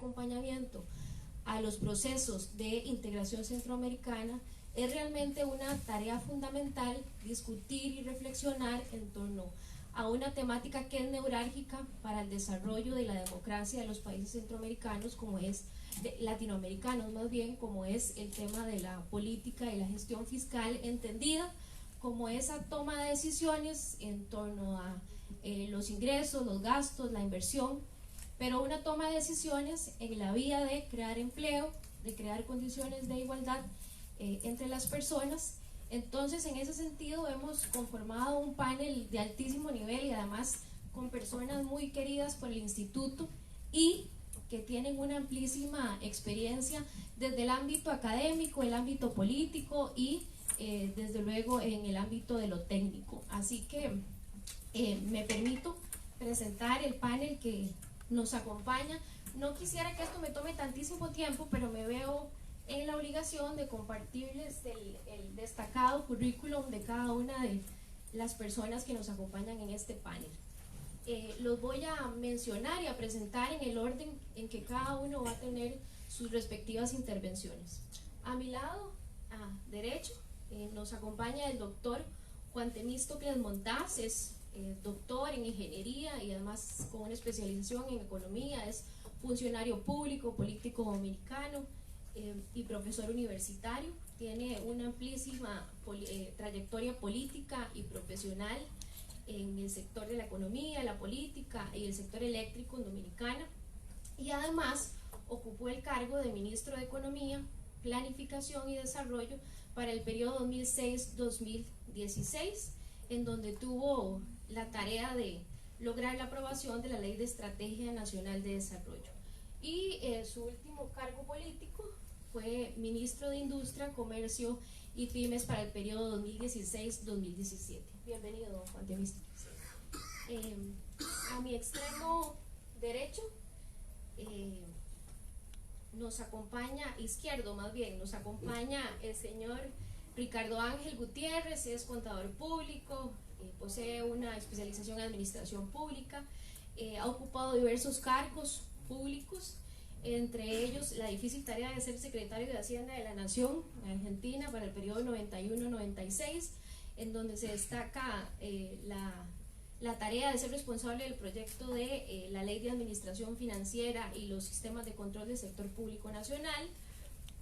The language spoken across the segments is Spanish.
acompañamiento a los procesos de integración centroamericana, es realmente una tarea fundamental discutir y reflexionar en torno a una temática que es neurálgica para el desarrollo de la democracia de los países centroamericanos, como es latinoamericanos más bien, como es el tema de la política y la gestión fiscal, entendida como esa toma de decisiones en torno a los ingresos, los gastos, la inversión, pero una toma de decisiones en la vía de crear empleo, de crear condiciones de igualdad entre las personas. Entonces, en ese sentido, hemos conformado un panel de altísimo nivel y además con personas muy queridas por el instituto y que tienen una amplísima experiencia desde el ámbito académico, el ámbito político y desde luego en el ámbito de lo técnico. Así que me permito presentar el panel que nos acompaña. No quisiera que esto me tome tantísimo tiempo, pero me veo en la obligación de compartirles el destacado currículum de cada una de las personas que nos acompañan en este panel. Los voy a mencionar y a presentar en el orden en que cada uno va a tener sus respectivas intervenciones. A mi lado, a derecho, nos acompaña el doctor Juan Temístocles Montaz. Es doctor en ingeniería y además con una especialización en economía, es funcionario público, político dominicano y profesor universitario. Tiene una amplísima trayectoria política y profesional en el sector de la economía, la política y el sector eléctrico en Dominicana, y además ocupó el cargo de ministro de Economía, Planificación y Desarrollo para el periodo 2006-2016, en donde tuvo la tarea de lograr la aprobación de la Ley de Estrategia Nacional de Desarrollo. Y su último cargo político fue ministro de Industria, Comercio y Pymes para el periodo 2016-2017. Bienvenido, Juan Temístocles. A mi extremo derecho nos acompaña, izquierdo más bien, nos acompaña el señor Ricardo Ángel Gutiérrez. Es contador público, posee una especialización en administración pública, ha ocupado diversos cargos públicos, entre ellos la difícil tarea de ser secretario de Hacienda de la Nación en Argentina para el periodo 91-96, en donde se destaca la tarea de ser responsable del proyecto de la Ley de Administración Financiera y los sistemas de control del sector público nacional,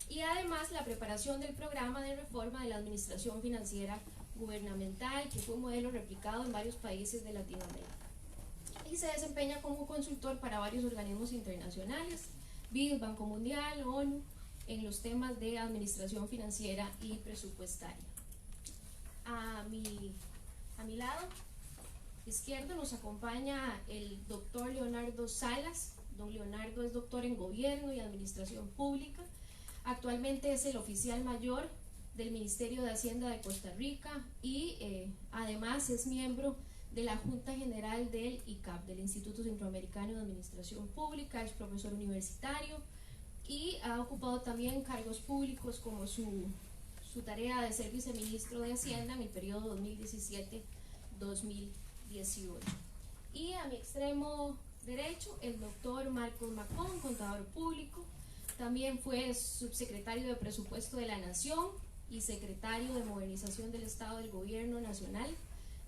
y además la preparación del programa de reforma de la administración financiera gubernamental, que fue un modelo replicado en varios países de Latinoamérica. Y se desempeña como consultor para varios organismos internacionales, BID, Banco Mundial, ONU, en los temas de administración financiera y presupuestaria. A mi lado izquierdo nos acompaña el doctor Leonardo Salas. Don Leonardo es doctor en Gobierno y Administración Pública. Actualmente es el oficial mayor del Ministerio de Hacienda de Costa Rica y además es miembro de la Junta General del ICAP, del Instituto Centroamericano de Administración Pública. Es profesor universitario y ha ocupado también cargos públicos como su tarea de ser viceministro de Hacienda en el periodo 2017-2018. Y a mi extremo derecho, el doctor Marcos Macón, contador público. También fue subsecretario de Presupuesto de la Nación y secretario de Modernización del Estado del Gobierno Nacional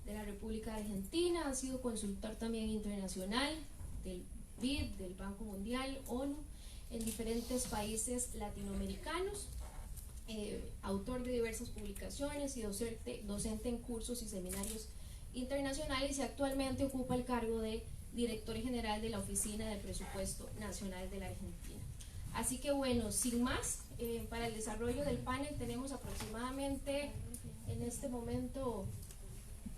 de la República Argentina. Ha sido consultor también internacional del BID, del Banco Mundial, ONU, en diferentes países latinoamericanos. Autor de diversas publicaciones y docente en cursos y seminarios internacionales, y actualmente ocupa el cargo de director general de la Oficina de Presupuesto Nacional de la Argentina. Así que bueno, sin más, para el desarrollo del panel tenemos aproximadamente en este momento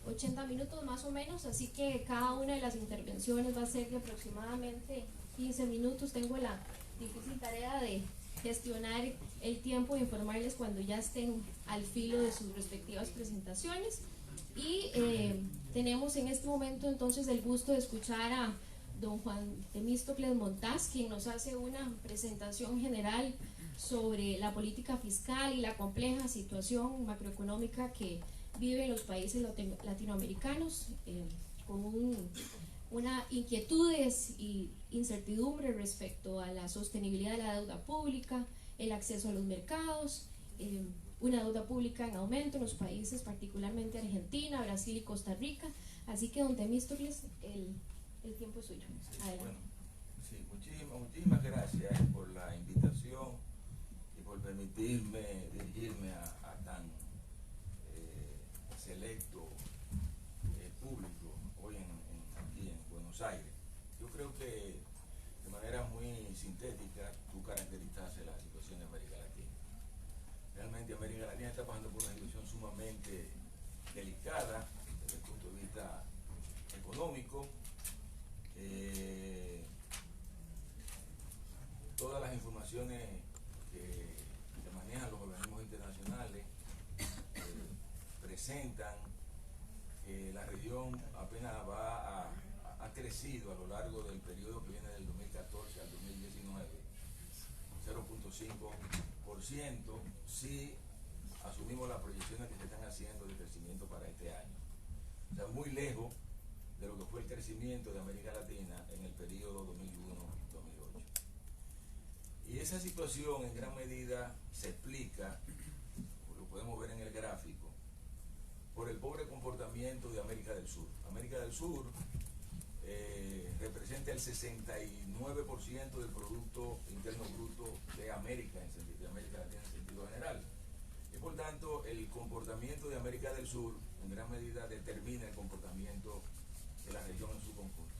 80 minutos más o menos, así que cada una de las intervenciones va a ser de aproximadamente 15 minutos. Tengo la difícil tarea de gestionar el tiempo e informarles cuando ya estén al filo de sus respectivas presentaciones. Y tenemos en este momento entonces el gusto de escuchar a don Juan Temístocles Montaz, quien nos hace una presentación general sobre la política fiscal y la compleja situación macroeconómica que viven los países latinoamericanos, con un una inquietudes y incertidumbre respecto a la sostenibilidad de la deuda pública, el acceso a los mercados, una deuda pública en aumento en los países, particularmente Argentina, Brasil y Costa Rica. Así que, don Temístocles, el tiempo es suyo. Adelante. Bueno, sí, muchísimas gracias por la invitación y por permitirme dirigirme a tan selecto público hoy aquí en Buenos Aires. Yo creo que de manera muy sintética tú caracterizaste la situación de América Latina. Realmente América Latina está pasando por una situación sumamente delicada desde el punto de vista económico. Todas las informaciones que manejan los organismos internacionales presentan que la región apenas ha crecido a lo largo del periodo que viene del 2014 al 2019, 0.5%, si asumimos las proyecciones que se están haciendo de crecimiento para este año. O sea, muy lejos de lo que fue el crecimiento de América Latina en el periodo 2001-2008. Y esa situación en gran medida se explica, lo podemos ver en el gráfico, por el pobre comportamiento de América del Sur. América del Sur representa el 69% del Producto Interno Bruto de América, de América Latina en sentido general. Y por tanto, el comportamiento de América del Sur en gran medida determina el comportamiento de la región en su conjunto.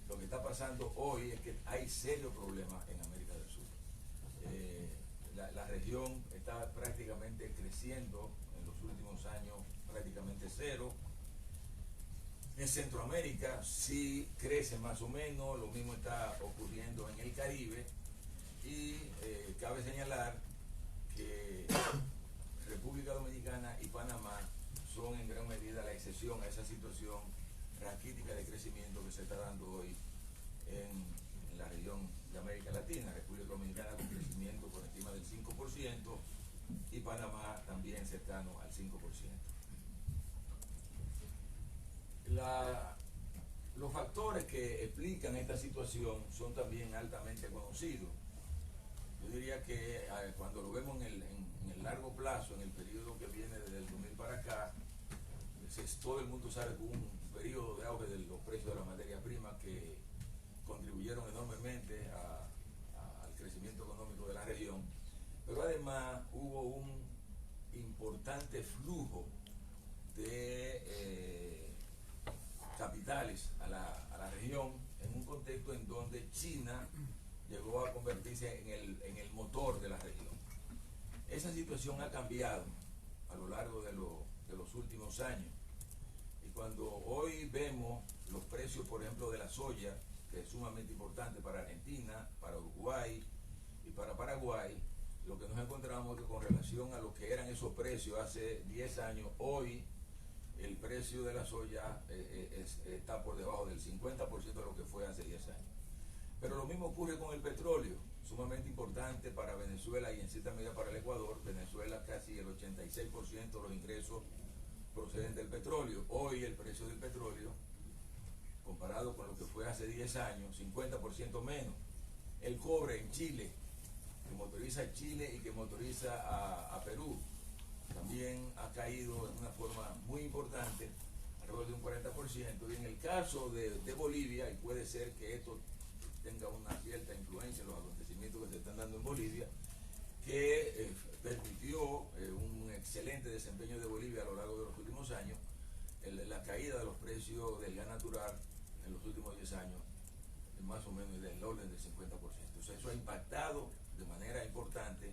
Lo que está pasando hoy es que hay serios problemas en América del Sur. La región está prácticamente creciendo en los últimos años prácticamente cero. En Centroamérica sí crece más o menos, lo mismo está ocurriendo en el Caribe y cabe señalar que República Dominicana y Panamá son en gran medida la excepción a esa situación raquítica de crecimiento que se está dando hoy en la región de América Latina. República Dominicana con crecimiento por encima del 5% y Panamá también cercano al 5%. Los factores que explican esta situación son también altamente conocidos. Yo diría que cuando lo vemos en el largo plazo, en el periodo que viene desde el 2000 para acá, todo el mundo sabe que hubo un periodo de auge de los precios de la materia prima que contribuyeron enormemente al crecimiento económico de la región, pero además hubo un importante flujo de capitales a la región en un contexto en donde China llegó a convertirse en el motor de la región. Esa situación ha cambiado a lo largo de los últimos años. Y cuando hoy vemos los precios, por ejemplo, de la soya, que es sumamente importante para Argentina, para Uruguay y para Paraguay, lo que nos encontramos es que con relación a lo que eran esos precios hace 10 años, hoy el precio de la soya está por debajo del 50% de lo que fue hace 10 años. Pero lo mismo ocurre con el petróleo, sumamente importante para Venezuela y en cierta medida para el Ecuador. Venezuela casi el 86% de los ingresos proceden del petróleo. Hoy el precio del petróleo, comparado con lo que fue hace 10 años, 50% menos. El cobre en Chile, que motoriza a Chile y que motoriza a Perú, también ha caído en una forma muy importante, alrededor de un 40%. Y en el caso de Bolivia, y puede ser que esto tenga una cierta influencia en los acontecimientos que se están dando en Bolivia, que permitió un excelente desempeño de Bolivia a lo largo de los últimos años, la caída de los precios del gas natural en los últimos 10 años, más o menos del orden del 50%. O sea, eso ha impactado de manera importante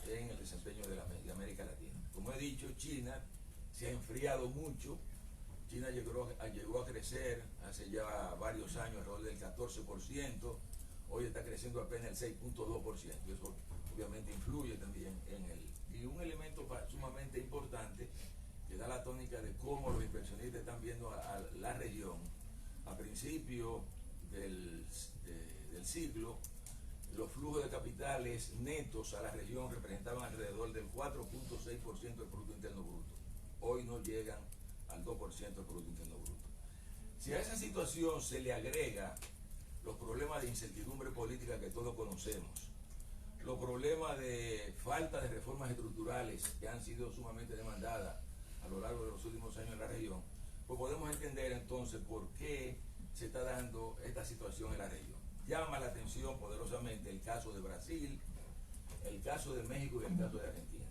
en el desempeño de América Latina. Como he dicho, China se ha enfriado mucho. China llegó a crecer hace ya varios años alrededor del 14%, hoy está creciendo apenas el 6.2%, y eso obviamente influye también en él. Y un elemento sumamente importante que da la tónica de cómo los inversionistas están viendo a la región. A principio del siglo, los flujos de capitales netos a la región representaban alrededor del 4.6% del Producto Interno Bruto. Hoy no llegan al 2% del Producto Interno Bruto. Si a esa situación se le agrega los problemas de incertidumbre política que todos conocemos, los problemas de falta de reformas estructurales que han sido sumamente demandadas a lo largo de los últimos años en la región, pues podemos entender entonces por qué se está dando esta situación en la región. Llama la atención poderosamente el caso de Brasil, el caso de México y el caso de Argentina.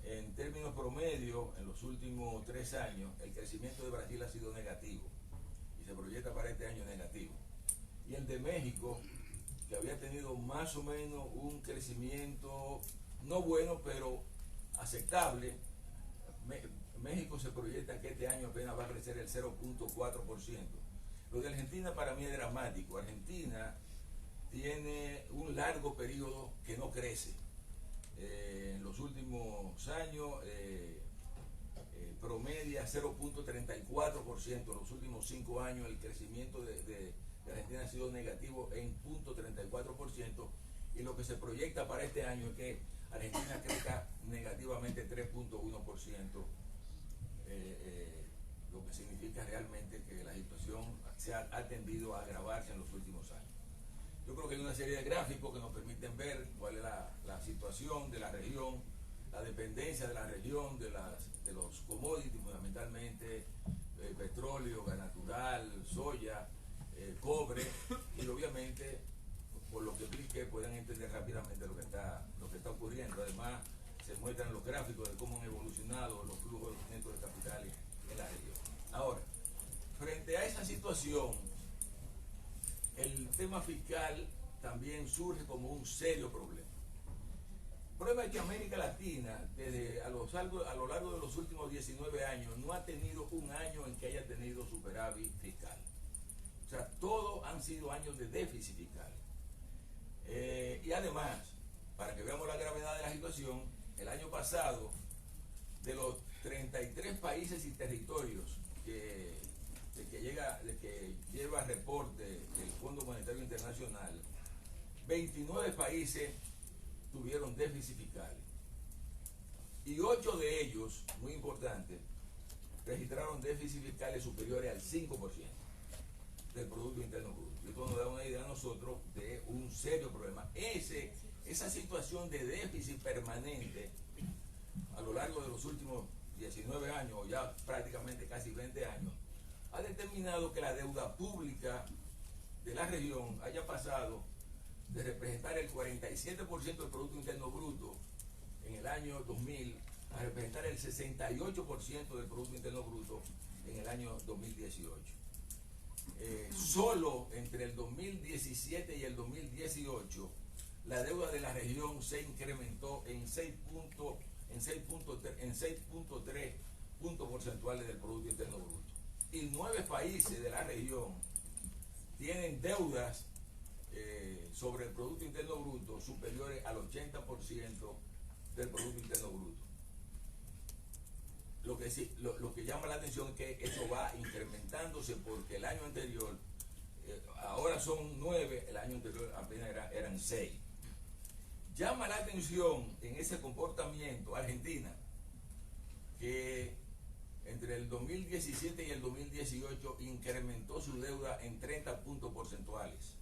En términos promedio, en los últimos 3 años, el crecimiento de Brasil ha sido negativo y se proyecta para este año negativo. Y el de México, que había tenido más o menos un crecimiento no bueno, pero aceptable, México se proyecta que este año apenas va a crecer el 0.4%. Lo de Argentina para mí es dramático. Argentina tiene un largo periodo que no crece. En los últimos años promedia 0.34%. Los últimos 5 años el crecimiento de Argentina ha sido negativo en 0.34%, y lo que se proyecta para este año es que Argentina crezca negativamente 3.1%, lo que significa realmente que la situación se ha tendido a agravarse en los últimos años. Yo creo que hay una serie de gráficos que nos permiten ver cuál es la situación de la región, la dependencia de la región de los commodities, fundamentalmente petróleo, gas natural, soya, cobre, y obviamente por lo que expliqué puedan entender rápidamente lo que está ocurriendo. Además se muestran los gráficos de cómo han evolucionado los flujos netos de capitales en la región. Ahora, frente a esa situación, el tema fiscal también surge como un serio problema. El problema es que América Latina, a lo largo de los últimos 19 años, no ha tenido un año en que haya tenido superávit fiscal. O sea, todos han sido años de déficit fiscal. Y además, para que veamos la gravedad de la situación, el año pasado, de los 33 países y territorios que lleva reporte el Fondo Monetario Internacional, 29 países tuvieron déficit fiscal. Y 8 de ellos, muy importantes, registraron déficits fiscales superiores al 5% del Producto Interno Bruto. Y esto nos da una idea a nosotros de un serio problema. Esa situación de déficit permanente a lo largo de los últimos 19 años, o ya prácticamente casi 20 años, ha determinado que la deuda pública de la región haya pasado de representar el 47% del Producto Interno Bruto en el año 2000 a representar el 68% del Producto Interno Bruto en el año 2018. Solo entre el 2017 y el 2018 la deuda de la región se incrementó en 6.3 puntos porcentuales del Producto Interno Bruto. Y 9 países de la región tienen deudas sobre el Producto Interno Bruto superiores al 80% del Producto Interno Bruto. Lo que llama la atención es que eso va incrementándose, porque el año anterior, ahora son 9, el año anterior apenas eran 6. Llama la atención en ese comportamiento Argentina, que entre el 2017 y el 2018 incrementó su deuda en 30 puntos porcentuales.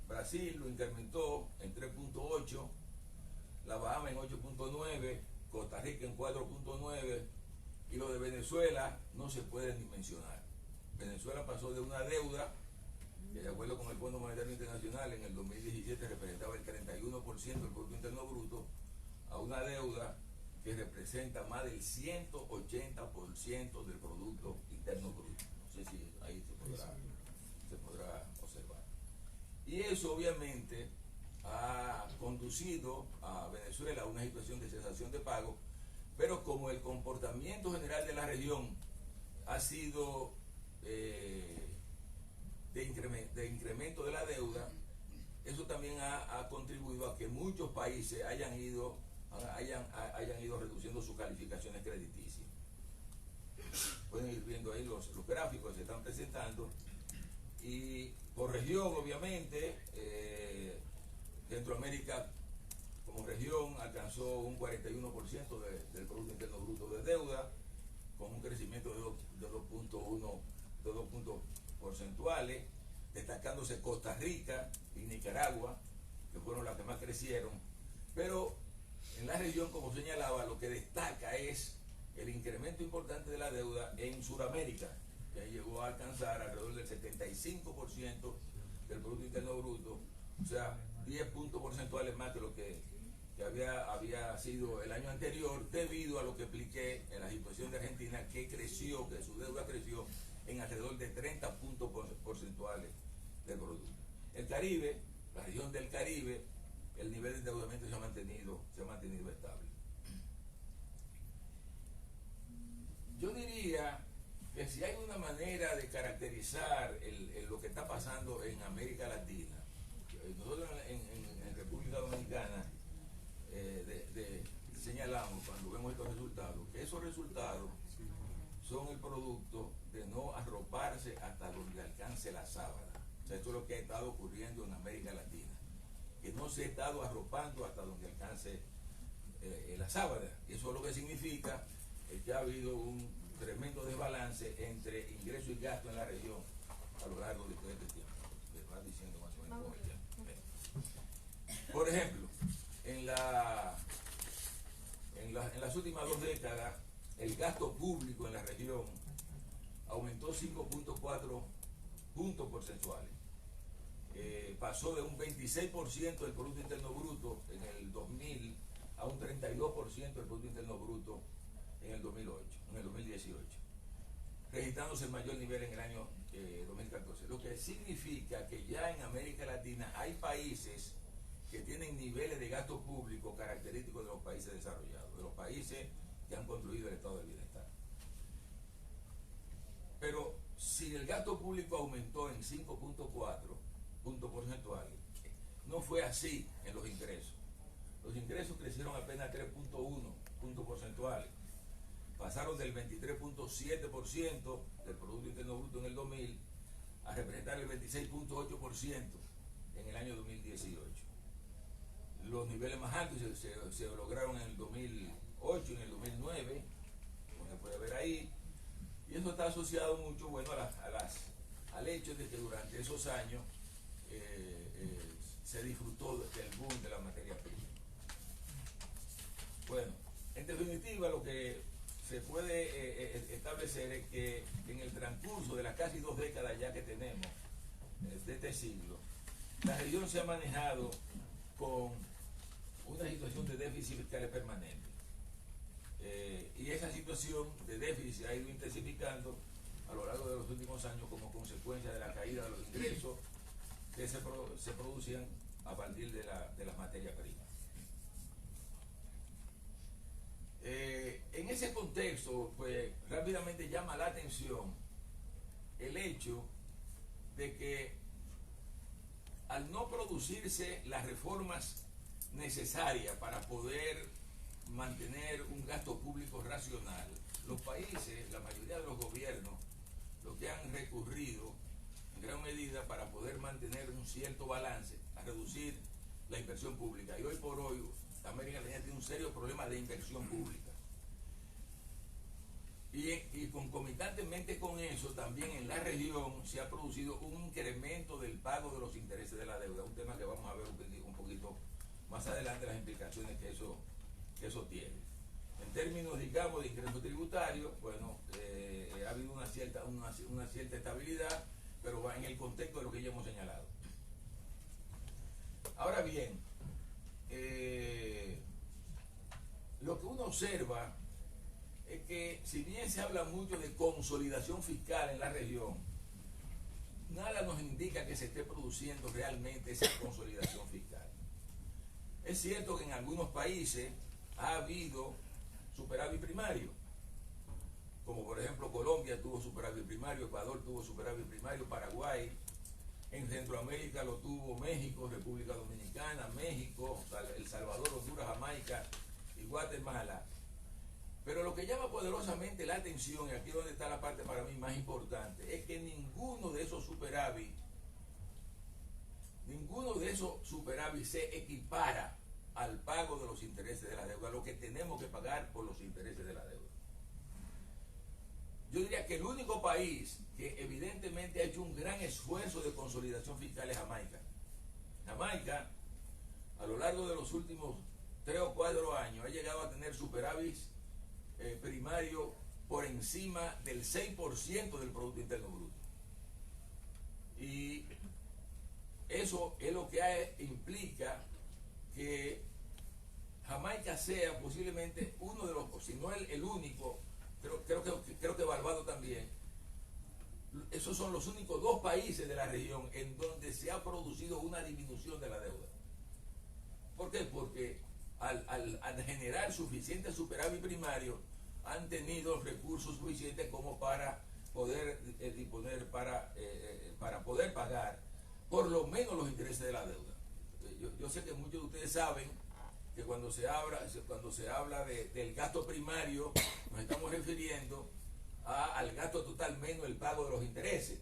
Brasil lo incrementó en 3.8, la Bahamas en 8.9, Costa Rica en 4.9, y lo de Venezuela no se puede ni mencionar. Venezuela pasó de una deuda que, de acuerdo con el Fondo Monetario Internacional, en el 2017 representaba el 31% del Producto Interno Bruto, a una deuda que representa más del 180% del Producto Interno Bruto. No sé si ahí se podrá observar. Y eso obviamente ha conducido a Venezuela a una situación de cesación de pago, pero como el comportamiento general de la región ha sido de incremento de la deuda, eso también ha contribuido a que muchos países hayan ido reduciendo sus calificaciones crediticias. Pueden ir viendo ahí los gráficos que se están presentando. Y por región, obviamente, Centroamérica como región alcanzó un 41% del Producto Interno Bruto de deuda, con un crecimiento de 2.1 2 puntos porcentuales, destacándose Costa Rica y Nicaragua, que fueron las que más crecieron. Pero en la región, como señalaba, lo que destaca es el incremento importante de la deuda en Sudamérica, que llegó a alcanzar alrededor del 75% del Producto Interno Bruto, o sea, 10 puntos porcentuales más que lo que había sido el año anterior, debido a lo que expliqué en la situación de Argentina, que creció, que su deuda creció en alrededor de 30 puntos porcentuales del producto. El Caribe, la región del Caribe, el nivel de endeudamiento se ha mantenido estable. Yo diría que si hay una manera de caracterizar lo que está pasando en América Latina, nosotros en República Dominicana señalamos cuando vemos estos resultados, que esos resultados son el producto de no arroparse hasta donde alcance la sábana. O sea, esto es lo que ha estado ocurriendo en América Latina, que no se ha estado arropando hasta donde alcance la sábana. Y eso lo que significa es que ha habido un tremendo desbalance entre ingreso y gasto en la región a lo largo de todo este tiempo. Les va diciendo más o menos cómo está. Por ejemplo, en las últimas 2 décadas, el gasto público en la región aumentó 5.4 puntos porcentuales. Pasó de un 26% del Producto Interno Bruto en el 2000 a un 32% del Producto Interno Bruto en el 2018, registrándose el mayor nivel en el año 2014. Lo que significa que ya en América Latina hay países que tienen niveles de gasto público característicos de los países desarrollados, de los países que han construido el estado del bienestar. Pero si el gasto público aumentó en 5.4 puntos porcentuales, no fue así en los ingresos. Los ingresos crecieron apenas 3.1 puntos porcentuales. Pasaron del 23.7% del Producto Interno Bruto en el 2000 a representar el 26.8% en el año 2018. Los niveles más altos se lograron en el 2008 y en el 2009, como se puede ver ahí, y eso está asociado mucho, bueno, al hecho de que durante esos años se disfrutó del boom de la materia prima. Bueno, en definitiva, lo que se puede establecer es que en el transcurso de las casi 2 décadas ya que tenemos de este siglo, la región se ha manejado con una situación de déficit fiscal permanente. Y esa situación de déficit se ha ido intensificando a lo largo de los últimos años como consecuencia de la caída de los ingresos que se producían a partir de las materias primas. En ese contexto, pues rápidamente llama la atención el hecho de que al no producirse las reformas necesarias para poder mantener un gasto público racional, los países, la mayoría de los gobiernos, lo que han recurrido en gran medida para poder mantener un cierto balance, a reducir la inversión pública. Y hoy por hoy América Latina tiene un serio problema de inversión pública. Y concomitantemente con eso, también en la región se ha producido un incremento del pago de los intereses de la deuda, un tema que vamos a ver un poquito más adelante, las implicaciones que eso tiene. En términos, digamos, de ingresos tributarios, bueno, ha habido una cierta estabilidad, pero va en el contexto de lo que ya hemos señalado. Ahora bien, lo que uno observa es que si bien se habla mucho de consolidación fiscal en la región, nada nos indica que se esté produciendo realmente esa consolidación fiscal. Es cierto que en algunos países ha habido superávit primario, como por ejemplo Colombia tuvo superávit primario, Ecuador tuvo superávit primario, Paraguay, en Centroamérica lo tuvo México, República Dominicana, México, El Salvador, Honduras, Jamaica y Guatemala. Pero lo que llama poderosamente la atención, y aquí es donde está la parte para mí más importante, es que ninguno de esos superávit se equipara al pago de los intereses de la deuda, lo que tenemos que pagar por los intereses de la deuda. yo diría que el único país que evidentemente ha hecho un gran esfuerzo de consolidación fiscal es Jamaica. Jamaica, a lo largo de los últimos 3 o 4 años, ha llegado a tener superávit primario por encima del 6% del Producto Interno Bruto. Y eso es lo que implica que Jamaica sea posiblemente uno de los, si no el único, creo que Barbados también. Esos son los únicos 2 países de la región en donde se ha producido una disminución de la deuda. ¿Por qué? Porque al generar suficiente superávit primario, han tenido recursos suficientes como para poder disponer para poder pagar por lo menos los intereses de la deuda. Yo sé que muchos de ustedes saben que cuando se habla del gasto primario, nos estamos refiriendo al gasto total menos el pago de los intereses.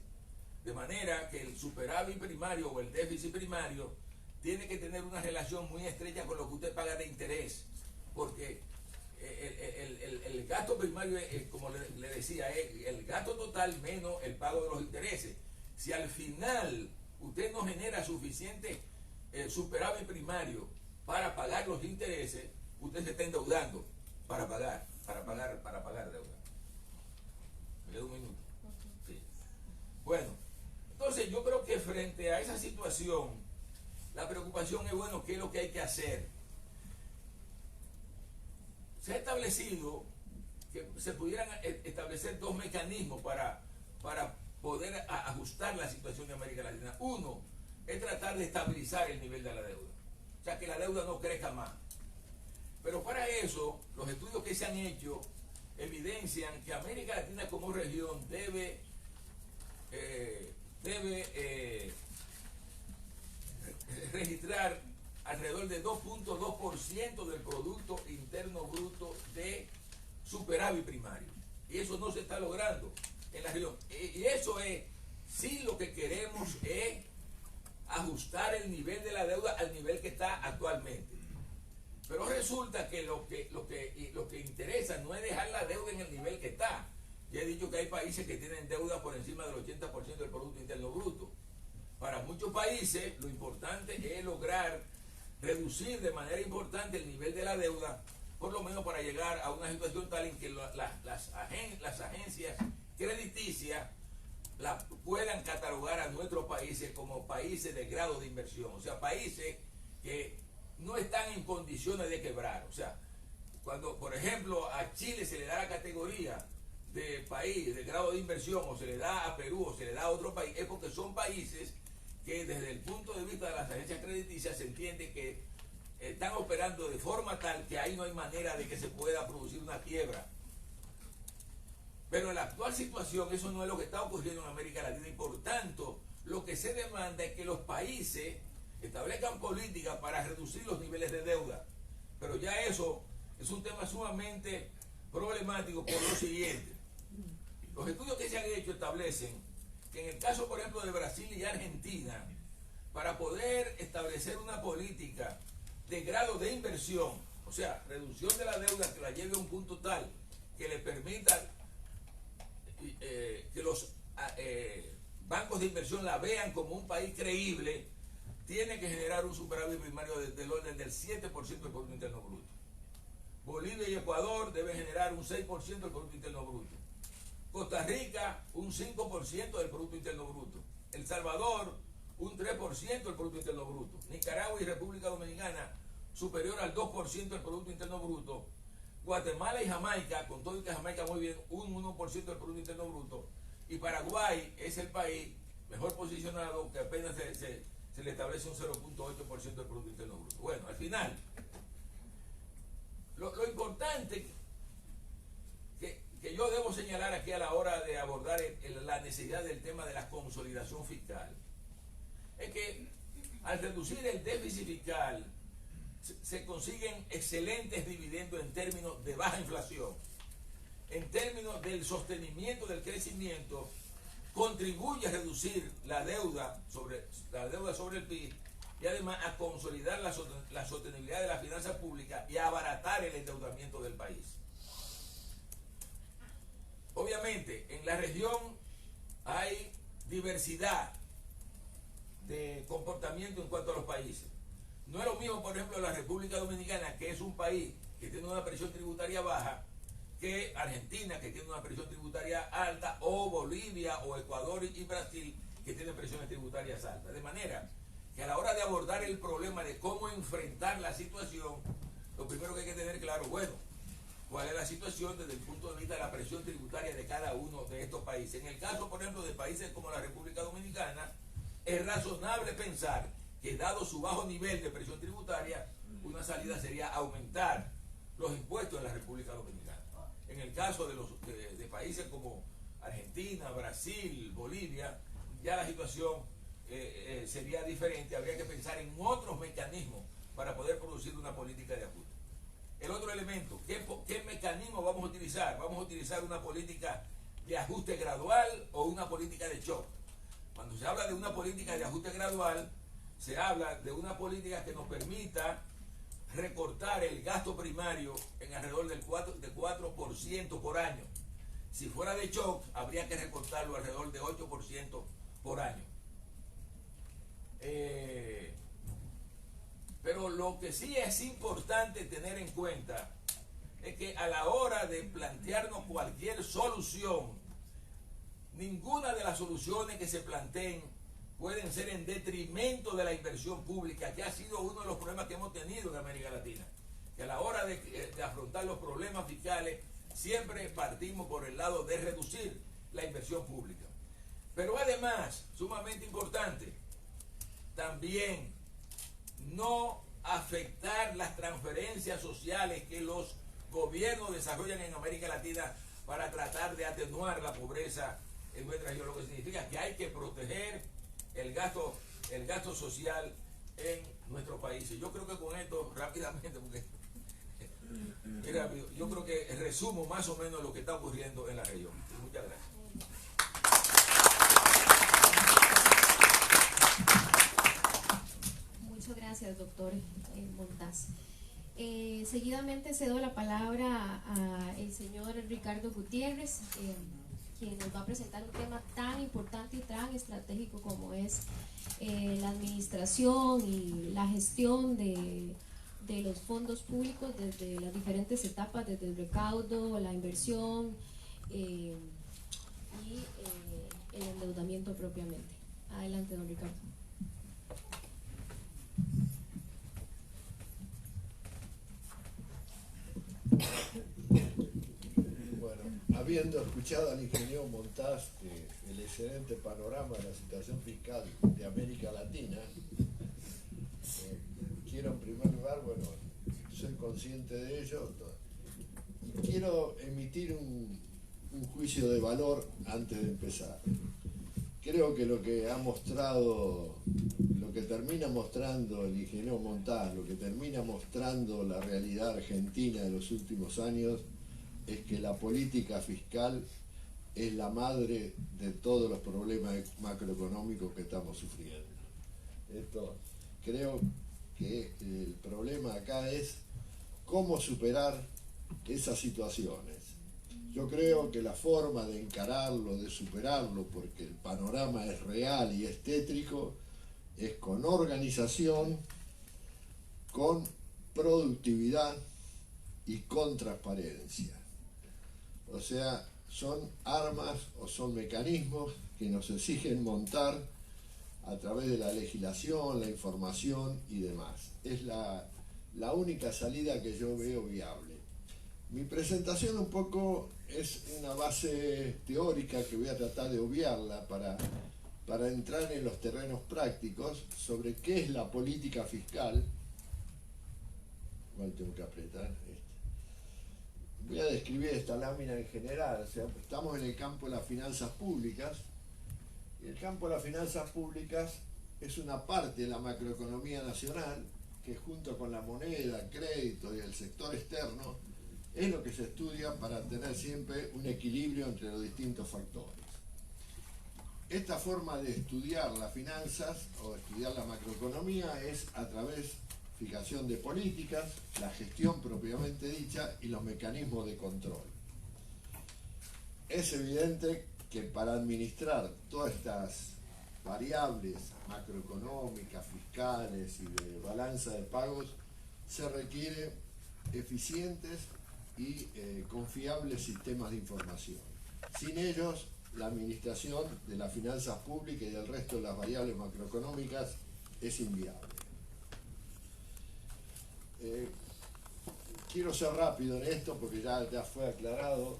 De manera que el superávit primario o el déficit primario tiene que tener una relación muy estrecha con lo que usted paga de interés, porque el gasto primario es, como le decía, es el gasto total menos el pago de los intereses. Si al final usted no genera suficiente superávit primario para pagar los intereses, usted se está endeudando para pagar deuda. ¿Me queda un minuto? Sí. Bueno, entonces yo creo que frente a esa situación, la preocupación es, bueno, ¿qué es lo que hay que hacer? Se ha establecido que se pudieran establecer 2 mecanismos para poder ajustar la situación de América Latina. Uno es tratar de estabilizar el nivel de la deuda, o sea, que la deuda no crezca más. Pero para eso, los estudios que se han hecho evidencian que América Latina como región debe registrar alrededor de 2.2% del Producto Interno Bruto de superávit primario. Y eso no se está logrando en la región. Y eso es, si lo que queremos es ajustar el nivel de la deuda al nivel que está actualmente. Pero resulta que lo que interesa no es dejar la deuda en el nivel que está. Ya he dicho que hay países que tienen deuda por encima del 80% del Producto Interno Bruto. Para muchos países lo importante es lograr reducir de manera importante el nivel de la deuda, por lo menos para llegar a una situación tal en que las agencias crediticias puedan catalogar a nuestros países como países de grado de inversión, o sea, países que no están en condiciones de quebrar. O sea, cuando, por ejemplo, a Chile se le da la categoría de país de grado de inversión, o se le da a Perú, o se le da a otro país, es porque son países que desde el punto de vista de las agencias crediticias se entiende que están operando de forma tal que ahí no hay manera de que se pueda producir una quiebra. Pero en la actual situación eso no es lo que está ocurriendo en América Latina, y por tanto lo que se demanda es que los países establezcan políticas para reducir los niveles de deuda. Pero ya eso es un tema sumamente problemático por lo siguiente. Los estudios que se han hecho establecen que en el caso, por ejemplo, de Brasil y Argentina, para poder establecer una política de grado de inversión, o sea, reducción de la deuda que la lleve a un punto tal que le permita que los bancos de inversión la vean como un país creíble, tiene que generar un superávit primario del orden del 7% del Producto Interno Bruto. Bolivia y Ecuador deben generar un 6% del Producto Interno Bruto. Costa Rica, un 5% del Producto Interno Bruto. El Salvador, un 3% del Producto Interno Bruto. Nicaragua y República Dominicana, superior al 2% del Producto Interno Bruto. Guatemala y Jamaica, con todo y que Jamaica muy bien, un 1% del Producto Interno Bruto. Y Paraguay es el país mejor posicionado, que apenas se le establece un 0.8% del Producto Interno Bruto. Bueno, al final, lo importante que yo debo señalar aquí a la hora de abordar la necesidad del tema de la consolidación fiscal es que al reducir el déficit fiscal se consiguen excelentes dividendos en términos de baja inflación, en términos del sostenimiento del crecimiento, contribuye a reducir la deuda sobre el PIB y además a consolidar la sostenibilidad de las finanzas públicas y a abaratar el endeudamiento del país. Obviamente, en la región hay diversidad de comportamiento en cuanto a los países. No es lo mismo, por ejemplo, la República Dominicana, que es un país que tiene una presión tributaria baja, que Argentina, que tiene una presión tributaria alta, o Bolivia, o Ecuador y Brasil, que tienen presiones tributarias altas. De manera que a la hora de abordar el problema de cómo enfrentar la situación, lo primero que hay que tener claro, bueno, cuál es la situación desde el punto de vista de la presión tributaria de cada uno de estos países. En el caso, por ejemplo, de países como la República Dominicana, es razonable pensar que, dado su bajo nivel de presión tributaria, una salida sería aumentar los impuestos en la República Dominicana. En el caso de países como Argentina, Brasil, Bolivia, ya la situación sería diferente. Habría que pensar en otros mecanismos para poder producir una política de ajuste. El otro elemento, ¿qué mecanismo vamos a utilizar? ¿Vamos a utilizar una política de ajuste gradual o una política de shock? Cuando se habla de una política de ajuste gradual, se habla de una política que nos permita recortar el gasto primario en alrededor del 4% por año. Si fuera de shock, habría que recortarlo alrededor de 8% por año. Pero lo que sí es importante tener en cuenta es que a la hora de plantearnos cualquier solución, ninguna de las soluciones que se planteen pueden ser en detrimento de la inversión pública, que ha sido uno de los problemas que hemos tenido en América Latina. Que a la hora de afrontar los problemas fiscales, siempre partimos por el lado de reducir la inversión pública. Pero además, sumamente importante, también no afectar las transferencias sociales que los gobiernos desarrollan en América Latina para tratar de atenuar la pobreza en nuestra región, lo que significa que hay que proteger el gasto social en nuestros países. Yo creo que con esto, rápidamente, porque yo creo que resumo más o menos lo que está ocurriendo en la región. Muchas gracias. Muchas gracias, doctor Montaz. Seguidamente cedo la palabra al señor Ricardo Gutiérrez, quien nos va a presentar un tema tan importante y tan estratégico como es la administración y la gestión de los fondos públicos desde las diferentes etapas, desde el recaudo, la inversión y el endeudamiento propiamente. Adelante, don Ricardo. Bueno, habiendo escuchado al ingeniero Montaz el excelente panorama de la situación fiscal de América Latina, quiero en primer lugar, bueno, soy consciente de ello, y quiero emitir un juicio de valor antes de empezar. Creo que lo que ha mostrado, lo que termina mostrando el ingeniero Montaz, lo que termina mostrando la realidad argentina de los últimos años, es que la política fiscal es la madre de todos los problemas macroeconómicos que estamos sufriendo. Esto, creo que el problema acá es cómo superar esas situaciones. Yo creo que la forma de encararlo, de superarlo, porque el panorama es real y es tétrico, es con organización, con productividad y con transparencia. O sea, son armas o son mecanismos que nos exigen montar a través de la legislación, la información y demás. Es la única salida que yo veo viable. Mi presentación un poco es una base teórica que voy a tratar de obviarla para entrar en los terrenos prácticos sobre qué es la política fiscal. Igual tengo que apretar. Voy a describir esta lámina en general. O sea, estamos en el campo de las finanzas públicas. Y el campo de las finanzas públicas es una parte de la macroeconomía nacional que, junto con la moneda, crédito y el sector externo, es lo que se estudia para tener siempre un equilibrio entre los distintos factores. Esta forma de estudiar las finanzas o estudiar la macroeconomía es a través de fijación de políticas, la gestión propiamente dicha y los mecanismos de control. es evidente que para administrar todas estas variables macroeconómicas, fiscales y de balanza de pagos, se requiere eficientes y confiables sistemas de información. Sin ellos, la administración de las finanzas públicas y del resto de las variables macroeconómicas es inviable. Quiero ser rápido en esto porque ya fue aclarado.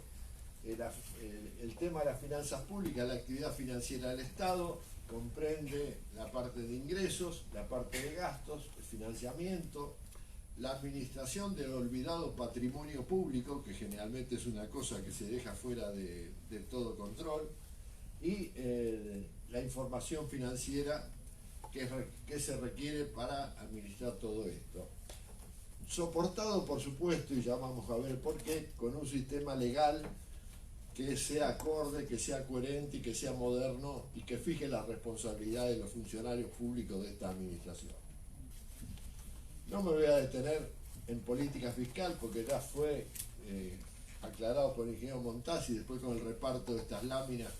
El tema de las finanzas públicas, la actividad financiera del Estado, comprende la parte de ingresos, la parte de gastos, el financiamiento, la administración del olvidado patrimonio público, que generalmente es una cosa que se deja fuera de todo control, y la información financiera que se requiere para administrar todo esto. Soportado, por supuesto, y ya vamos a ver por qué, con un sistema legal que sea acorde, que sea coherente y que sea moderno y que fije las responsabilidades de los funcionarios públicos de esta administración. No me voy a detener en política fiscal porque ya fue aclarado por el ingeniero Montaz, y después con el reparto de estas láminas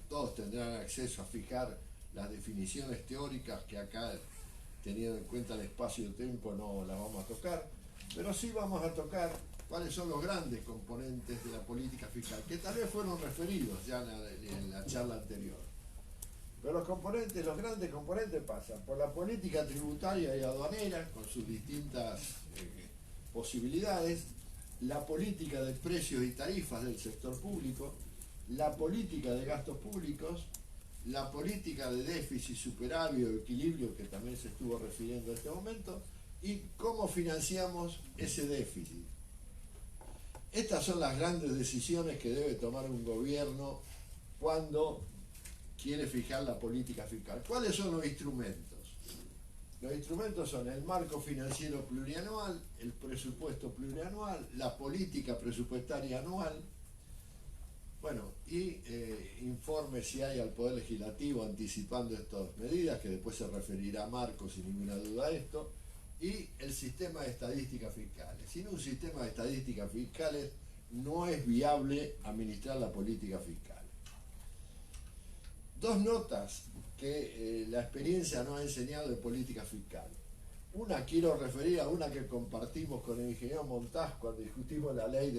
todos tendrán acceso a fijar las definiciones teóricas que acá, teniendo en cuenta el espacio y el tiempo, no las vamos a tocar, pero sí vamos a tocar cuáles son los grandes componentes de la política fiscal, que tal vez fueron referidos ya en la charla anterior. Pero los grandes componentes pasan por la política tributaria y aduanera, con sus distintas posibilidades, la política de precios y tarifas del sector público, la política de gastos públicos, la política de déficit, superávit o equilibrio, que también se estuvo refiriendo en este momento, y cómo financiamos ese déficit. Estas son las grandes decisiones que debe tomar un gobierno cuando quiere fijar la política fiscal. ¿Cuáles son los instrumentos? Los instrumentos son el marco financiero plurianual, el presupuesto plurianual, la política presupuestaria anual, bueno, y informe si hay al Poder Legislativo anticipando estas medidas, que después se referirá a Marco sin ninguna duda a esto, y el sistema de estadísticas fiscales. Sin un sistema de estadísticas fiscales no es viable administrar la política fiscal. Dos notas que la experiencia nos ha enseñado de política fiscal. Una, quiero referir a una que compartimos con el ingeniero Montaz cuando discutimos las leyes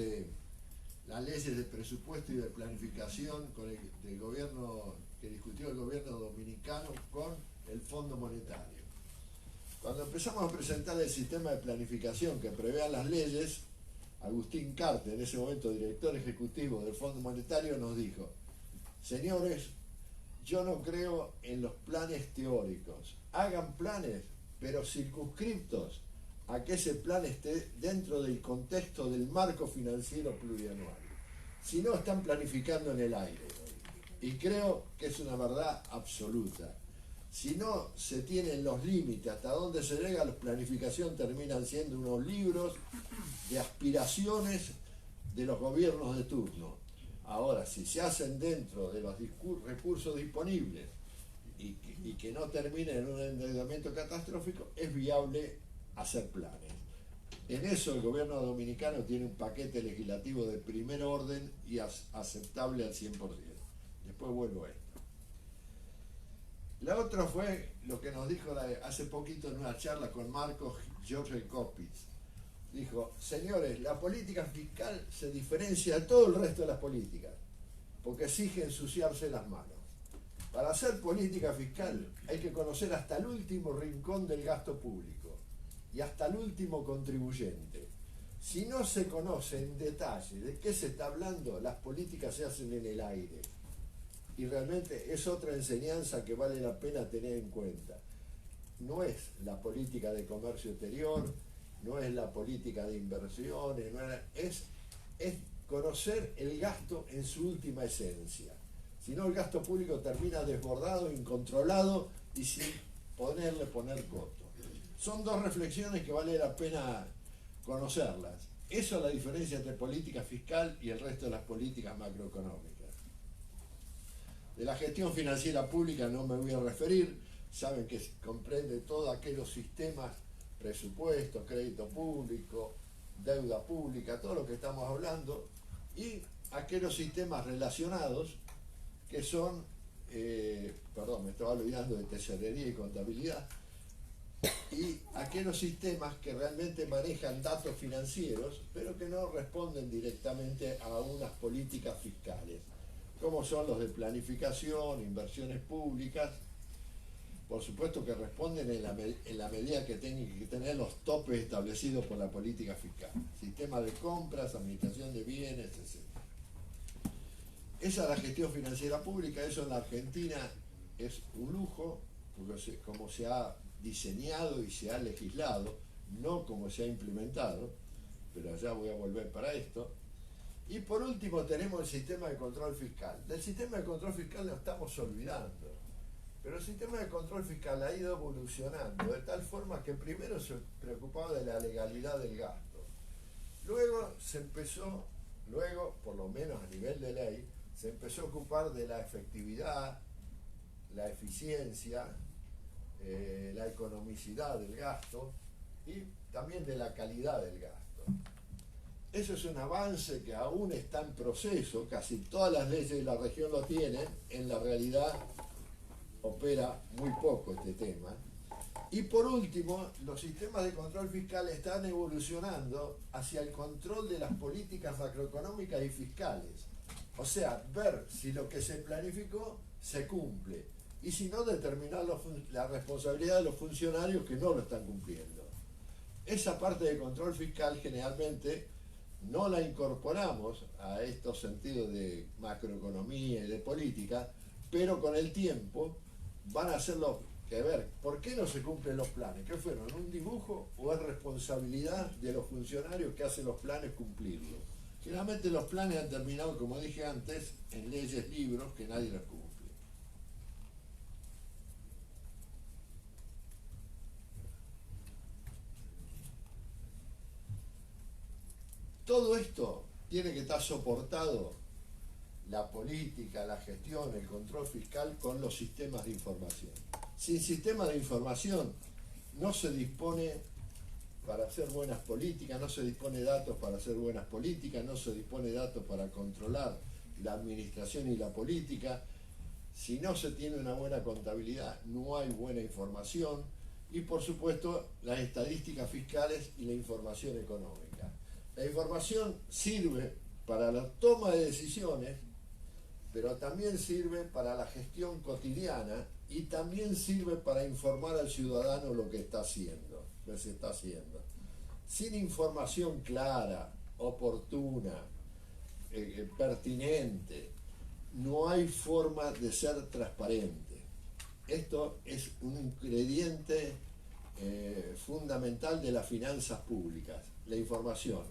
de presupuesto y de planificación del gobierno, que discutió el gobierno dominicano con el Fondo Monetario. Cuando empezamos a presentar el sistema de planificación que prevea las leyes, Agustín Carter, en ese momento director ejecutivo del Fondo Monetario, nos dijo: señores, yo no creo en los planes teóricos. Hagan planes, pero circunscriptos a que ese plan esté dentro del contexto del marco financiero plurianual. Si no, están planificando en el aire. Y creo que es una verdad absoluta. Si no se tienen los límites hasta dónde se llega, la planificación terminan siendo unos libros de aspiraciones de los gobiernos de turno. Ahora, si se hacen dentro de los recursos disponibles y que no terminen en un endeudamiento catastrófico, es viable hacer planes. En eso el gobierno dominicano tiene un paquete legislativo de primer orden y aceptable al 100%. Después vuelvo a esto. La otra fue lo que nos dijo hace poquito en una charla con Marcos George Kopitz. Dijo: señores, la política fiscal se diferencia de todo el resto de las políticas, porque exige ensuciarse las manos. Para hacer política fiscal hay que conocer hasta el último rincón del gasto público y hasta el último contribuyente. Si no se conoce en detalle de qué se está hablando, las políticas se hacen en el aire. Y realmente es otra enseñanza que vale la pena tener en cuenta. No es la política de comercio exterior, no es la política de inversiones, es conocer el gasto en su última esencia. Si no, el gasto público termina desbordado, incontrolado y sin poner coto. Son dos reflexiones que vale la pena conocerlas. Eso es la diferencia entre política fiscal y el resto de las políticas macroeconómicas. De la gestión financiera pública no me voy a referir, saben que comprende todos aquellos sistemas, presupuesto, crédito público, deuda pública, todo lo que estamos hablando, y aquellos sistemas relacionados que son, perdón, me estaba olvidando de tesorería y contabilidad, y aquellos sistemas que realmente manejan datos financieros, pero que no responden directamente a unas políticas fiscales, como son los de planificación, inversiones públicas. Por supuesto que responden en la medida que tienen que tener los topes establecidos por la política fiscal. Sistema de compras, administración de bienes, etc. Esa es la gestión financiera pública. Eso en la Argentina es un lujo, porque como se ha diseñado y se ha legislado, no como se ha implementado, pero allá voy a volver para esto. Y por último tenemos el sistema de control fiscal. Del sistema de control fiscal nos estamos olvidando. Pero el sistema de control fiscal ha ido evolucionando de tal forma que primero se preocupaba de la legalidad del gasto. Luego por lo menos a nivel de ley, se empezó a ocupar de la efectividad, la eficiencia, la economicidad del gasto y también de la calidad del gasto. Eso es un avance que aún está en proceso, casi todas las leyes de la región lo tienen, en la realidad opera muy poco este tema. Y por último, los sistemas de control fiscal están evolucionando hacia el control de las políticas macroeconómicas y fiscales. O sea, ver si lo que se planificó se cumple y si no, determinar la responsabilidad de los funcionarios que no lo están cumpliendo. Esa parte de control fiscal generalmente no la incorporamos a estos sentidos de macroeconomía y de política, pero con el tiempo van a hacerlo que ver por qué no se cumplen los planes, ¿qué fueron? ¿Un dibujo o es responsabilidad de los funcionarios que hacen los planes cumplirlo? Generalmente los planes han terminado, como dije antes, en leyes, libros que nadie los cumple. Todo esto tiene que estar soportado, la política, la gestión, el control fiscal, con los sistemas de información. Sin sistemas de información no se dispone para hacer buenas políticas, no se dispone de datos para hacer buenas políticas, no se dispone de datos para controlar la administración y la política. Si no se tiene una buena contabilidad, no hay buena información y, por supuesto, las estadísticas fiscales y la información económica. La información sirve para la toma de decisiones, pero también sirve para la gestión cotidiana y también sirve para informar al ciudadano lo que está haciendo, lo que se está haciendo. Sin información clara, oportuna, pertinente, no hay forma de ser transparente. Esto es un ingrediente fundamental de las finanzas públicas, la información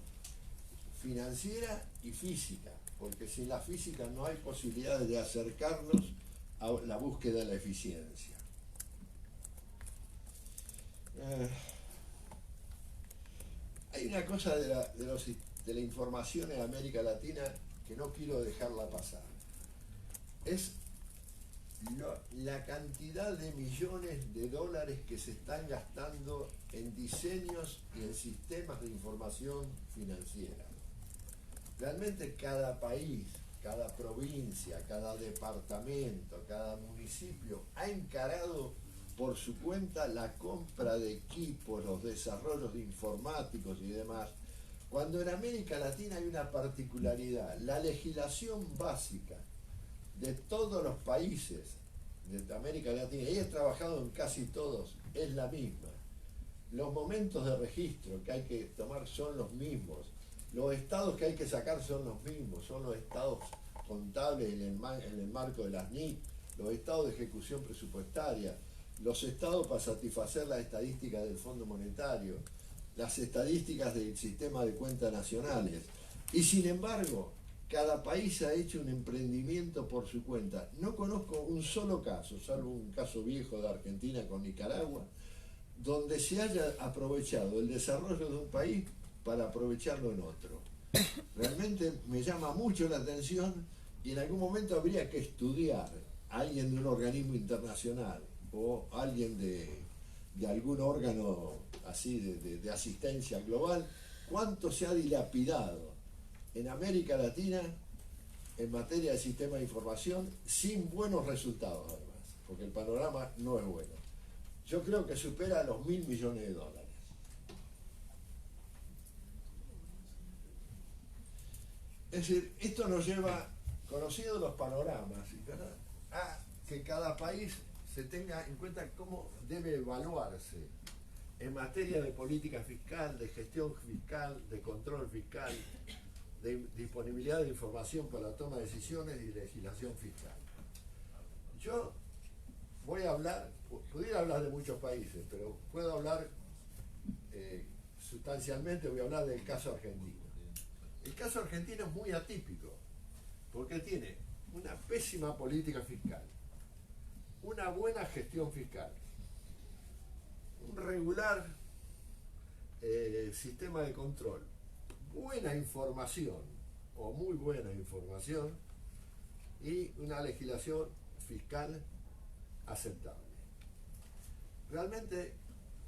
financiera y física, porque sin la física no hay posibilidades de acercarnos a la búsqueda de la eficiencia. Hay una cosa de la información en América Latina que no quiero dejarla pasar. Es la cantidad de millones de dólares que se están gastando en diseños y en sistemas de información financiera. Realmente cada país, cada provincia, cada departamento, cada municipio ha encarado por su cuenta la compra de equipos, los desarrollos de informáticos y demás, cuando en América Latina hay una particularidad: la legislación básica de todos los países de América Latina, y he trabajado en casi todos, es la misma. Los momentos de registro que hay que tomar son los mismos. Los estados que hay que sacar son los mismos, son los estados contables en el marco de las NIC, los estados de ejecución presupuestaria, los estados para satisfacer las estadísticas del Fondo Monetario, las estadísticas del sistema de cuentas nacionales. Y sin embargo, cada país ha hecho un emprendimiento por su cuenta. No conozco un solo caso, salvo un caso viejo de Argentina con Nicaragua, donde se haya aprovechado el desarrollo de un país para aprovecharlo en otro. Realmente me llama mucho la atención y en algún momento habría que estudiar a alguien de un organismo internacional o alguien de algún órgano así de asistencia global, cuánto se ha dilapidado en América Latina en materia de sistema de información sin buenos resultados además, porque el panorama no es bueno. Yo creo que supera los $1.000 millones. Es decir, esto nos lleva, conociendo los panoramas, ¿verdad?, a que cada país se tenga en cuenta cómo debe evaluarse en materia de política fiscal, de gestión fiscal, de control fiscal, de disponibilidad de información para la toma de decisiones y legislación fiscal. Yo voy a hablar, pudiera hablar de muchos países, pero puedo hablar sustancialmente, voy a hablar del caso argentino. El caso argentino es muy atípico, porque tiene una pésima política fiscal, una buena gestión fiscal, un regular sistema de control, buena información o muy buena información y una legislación fiscal aceptable. Realmente,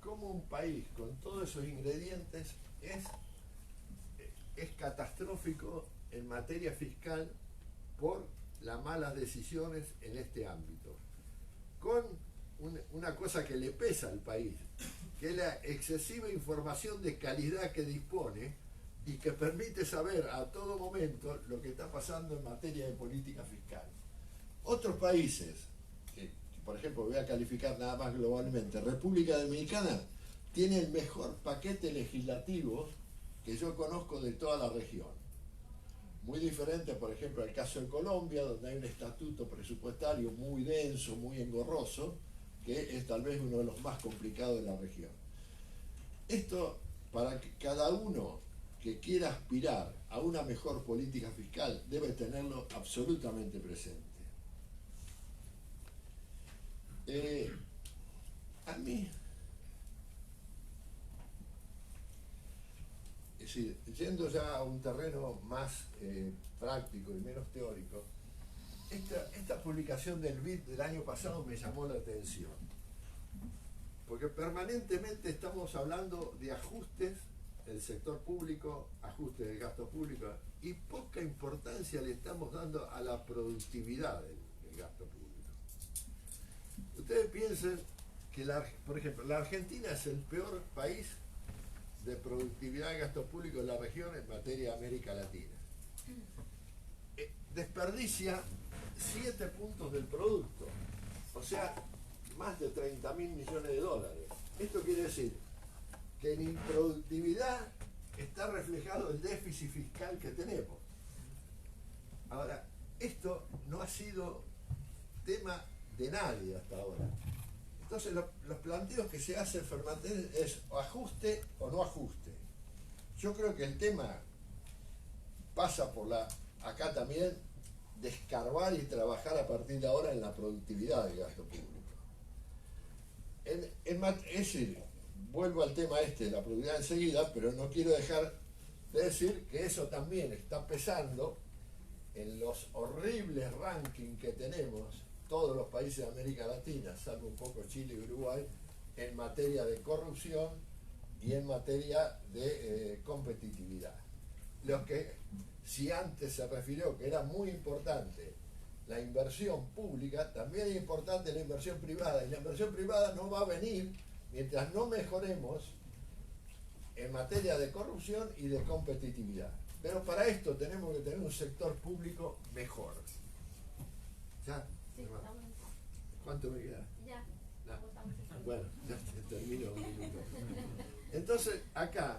como un país con todos esos ingredientes es catastrófico en materia fiscal por las malas decisiones en este ámbito, con una cosa que le pesa al país, que es la excesiva información de calidad que dispone y que permite saber a todo momento lo que está pasando en materia de política fiscal. Otros países, que por ejemplo voy a calificar nada más globalmente, República Dominicana tiene el mejor paquete legislativo que yo conozco de toda la región. Muy diferente, por ejemplo, al caso de Colombia, donde hay un estatuto presupuestario muy denso, muy engorroso, que es tal vez uno de los más complicados de la región. Esto, para que cada uno que quiera aspirar a una mejor política fiscal, debe tenerlo absolutamente presente. A mí, es decir, yendo ya a un terreno más práctico y menos teórico, esta publicación del BID del año pasado me llamó la atención, porque permanentemente estamos hablando de ajustes del sector público, ajustes del gasto público, y poca importancia le estamos dando a la productividad del gasto público. Ustedes piensen que, por ejemplo, la Argentina es el peor país de productividad de gasto público en la región en materia de América Latina. Desperdicia 7 puntos del producto, o sea, más de $30.000 millones. Esto quiere decir que en improductividad está reflejado el déficit fiscal que tenemos. Ahora, esto no ha sido tema de nadie hasta ahora. Entonces los planteos que se hacen es o ajuste o no ajuste. Yo creo que el tema pasa por acá también de escarbar y trabajar a partir de ahora en la productividad del gasto público. Es decir, vuelvo al tema de la productividad enseguida, pero no quiero dejar de decir que eso también está pesando en los horribles rankings que tenemos todos los países de América Latina, salvo un poco Chile y Uruguay, en materia de corrupción y en materia de competitividad. Los que, si antes se refirió que era muy importante la inversión pública, también es importante la inversión privada, y la inversión privada no va a venir mientras no mejoremos en materia de corrupción y de competitividad. Pero para esto tenemos que tener un sector público mejor. ¿Ya? Sí, estamos. ¿Cuánto me queda? Ya. No. Bueno, ya termino un minuto. Entonces, acá,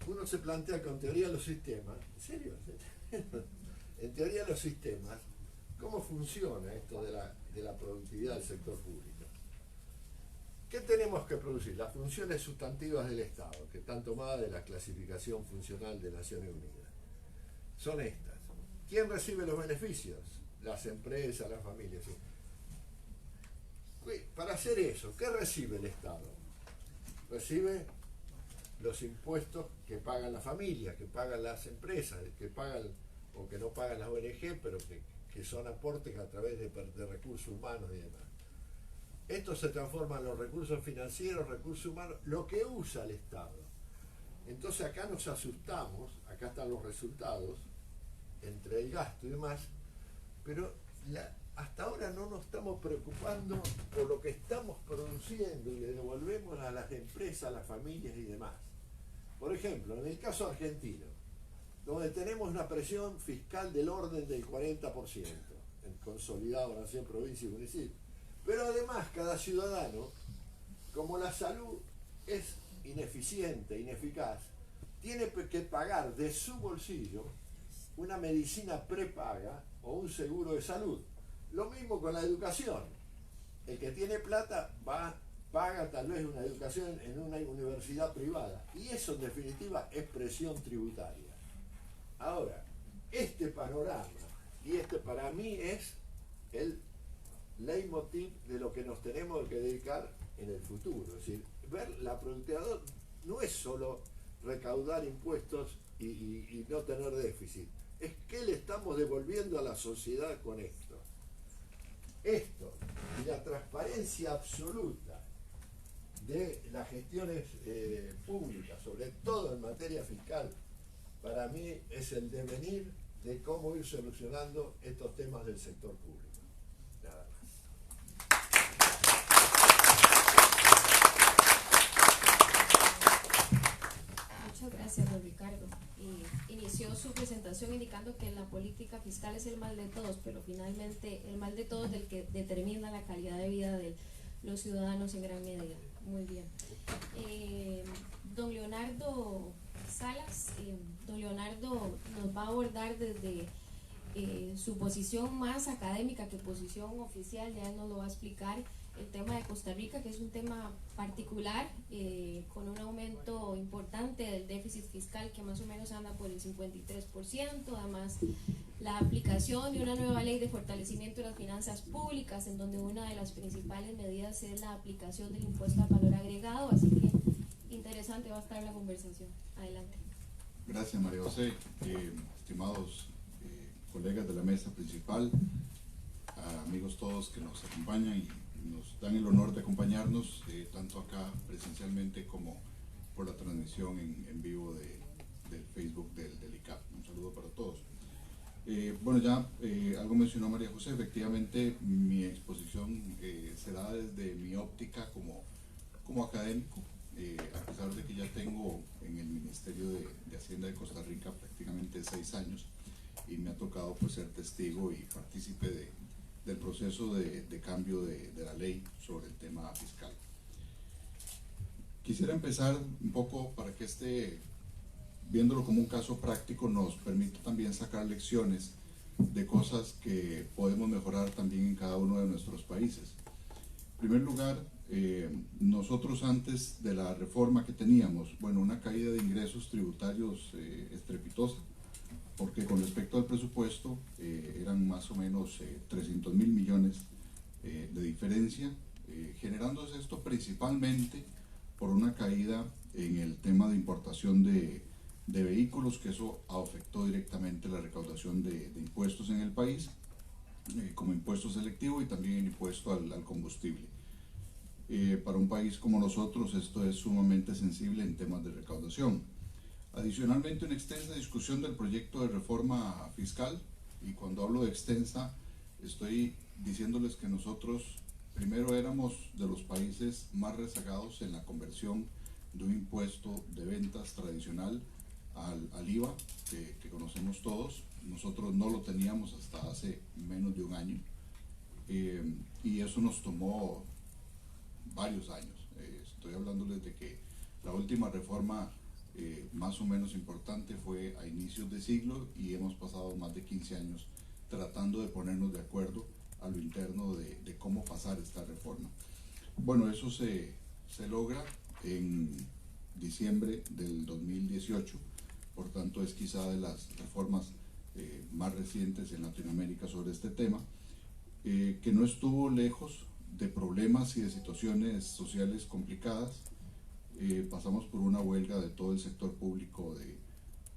uno se plantea con teoría de los sistemas, ¿en serio? En teoría de los sistemas, ¿cómo funciona esto de la productividad del sector público? ¿Qué tenemos que producir? Las funciones sustantivas del Estado, que están tomadas de la clasificación funcional de Naciones Unidas. Son estas. ¿Quién recibe los beneficios? Las empresas, las familias. ¿Sí? Para hacer eso, ¿qué recibe el Estado? Recibe los impuestos que pagan las familias, que pagan las empresas, que pagan o que no pagan las ONG, pero que son aportes a través de recursos humanos y demás. Esto se transforma en los recursos financieros, recursos humanos, lo que usa el Estado. Entonces acá nos asustamos, acá están los resultados, entre el gasto y demás, pero hasta ahora no nos estamos preocupando por lo que estamos produciendo y le devolvemos a las empresas, a las familias y demás. Por ejemplo, en el caso argentino, donde tenemos una presión fiscal del orden del 40%, en consolidado nación, provincia y municipio. Pero además cada ciudadano, como la salud es ineficiente, ineficaz, tiene que pagar de su bolsillo una medicina prepaga o un seguro de salud. Lo mismo con la educación. El que tiene plata paga tal vez una educación en una universidad privada. Y eso en definitiva es presión tributaria. Ahora, este panorama, y este para mí es el leitmotiv de lo que nos tenemos que dedicar en el futuro. Es decir, ver la productividad no es solo recaudar impuestos y no tener déficit. Es qué le estamos devolviendo a la sociedad con esto. Esto y la transparencia absoluta de las gestiones públicas, sobre todo en materia fiscal, para mí es el devenir de cómo ir solucionando estos temas del sector público. Nada más. Muchas gracias, don Ricardo. Y inició su presentación indicando que la política fiscal es el mal de todos, pero finalmente el mal de todos es el que determina la calidad de vida de los ciudadanos en gran medida. Muy bien. Don Leonardo Salas, don Leonardo nos va a abordar desde su posición más académica que posición oficial, ya él nos lo va a explicar, el tema de Costa Rica, que es un tema particular, con un aumento importante del déficit fiscal que más o menos anda por el 53%, además la aplicación de una nueva ley de fortalecimiento de las finanzas públicas, en donde una de las principales medidas es la aplicación del impuesto al valor agregado, así que interesante va a estar la conversación. Adelante. Gracias, María José. Estimados colegas de la mesa principal, amigos todos que nos acompañan y nos dan el honor de acompañarnos, tanto acá presencialmente como por la transmisión en vivo del Facebook del ICAP. Un saludo para todos. Bueno, ya algo mencionó María José, efectivamente mi exposición será desde mi óptica como académico, a pesar de que ya tengo en el Ministerio de Hacienda de Costa Rica prácticamente 6 años y me ha tocado pues ser testigo y partícipe del proceso de cambio de la ley sobre el tema fiscal. Quisiera empezar un poco para que viéndolo como un caso práctico, nos permite también sacar lecciones de cosas que podemos mejorar también en cada uno de nuestros países. En primer lugar, nosotros antes de la reforma que teníamos, bueno, una caída de ingresos tributarios estrepitosa, porque con respecto al presupuesto eran más o menos 300.000 millones de diferencia, generándose esto principalmente por una caída en el tema de importación de vehículos, que eso afectó directamente la recaudación de impuestos en el país, como impuesto selectivo y también el impuesto al combustible. Para un país como nosotros esto es sumamente sensible en temas de recaudación. Adicionalmente, una extensa discusión del proyecto de reforma fiscal, y cuando hablo de extensa estoy diciéndoles que nosotros primero éramos de los países más rezagados en la conversión de un impuesto de ventas tradicional al IVA que conocemos todos. Nosotros no lo teníamos hasta hace menos de un año, y eso nos tomó varios años. Estoy hablándoles de que la última reforma más o menos importante fue a inicios de siglo y hemos pasado más de 15 años tratando de ponernos de acuerdo a lo interno de cómo pasar esta reforma. Bueno, eso se logra en diciembre del 2018, por tanto es quizá de las reformas más recientes en Latinoamérica sobre este tema, que no estuvo lejos de problemas y de situaciones sociales complicadas. Pasamos por una huelga de todo el sector público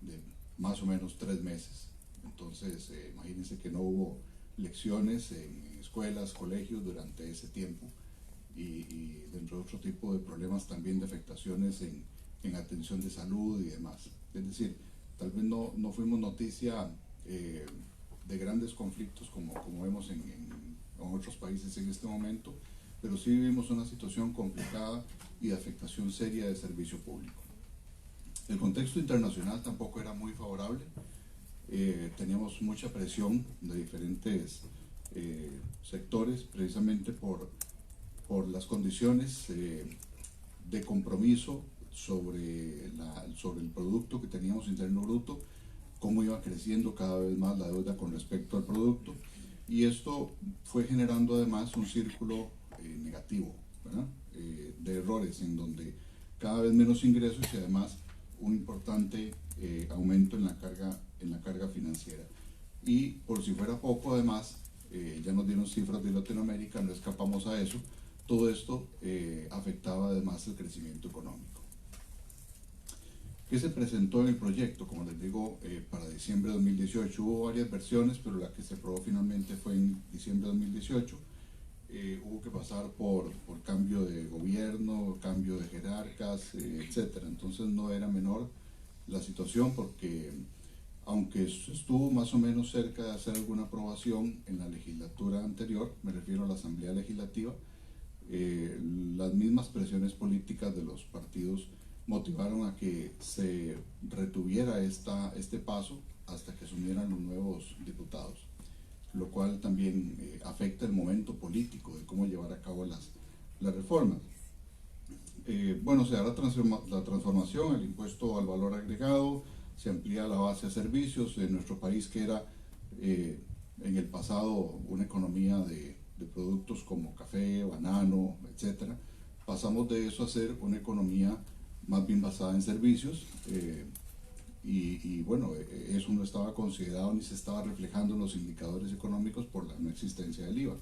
de más o menos 3 meses. Entonces, imagínense que no hubo lecciones en escuelas, colegios durante ese tiempo, y dentro de otro tipo de problemas también de afectaciones en atención de salud y demás. Es decir, tal vez no fuimos noticia de grandes conflictos como vemos en otros países en este momento, pero sí vivimos una situación complicada y de afectación seria de servicio público. El contexto internacional tampoco era muy favorable, teníamos mucha presión de diferentes sectores precisamente por las condiciones de compromiso sobre el Producto que teníamos interno bruto, cómo iba creciendo cada vez más la deuda con respecto al producto, y esto fue generando además un círculo negativo, ¿verdad? De errores en donde cada vez menos ingresos y además un importante aumento en la carga financiera. Y por si fuera poco, además, ya nos dieron cifras de Latinoamérica, no escapamos a eso, todo esto afectaba además el crecimiento económico. ¿Qué se presentó en el proyecto? Como les digo, para diciembre de 2018 hubo varias versiones, pero la que se aprobó finalmente fue en diciembre de 2018. Hubo que pasar por cambio de gobierno, cambio de jerarcas, etcétera. Entonces no era menor la situación, porque aunque estuvo más o menos cerca de hacer alguna aprobación en la legislatura anterior, me refiero a la Asamblea Legislativa, las mismas presiones políticas de los partidos motivaron a que se retuviera este paso hasta que asumieran los nuevos diputados, lo cual también afecta el momento político de cómo llevar a cabo las reformas. Bueno, se hará la transformación, el impuesto al valor agregado, se amplía la base de servicios en nuestro país, que era en el pasado una economía de productos como café, banano, etcétera. Pasamos de eso a ser una economía más bien basada en servicios, y bueno, eso no estaba considerado ni se estaba reflejando en los indicadores económicos por la no existencia del IVA.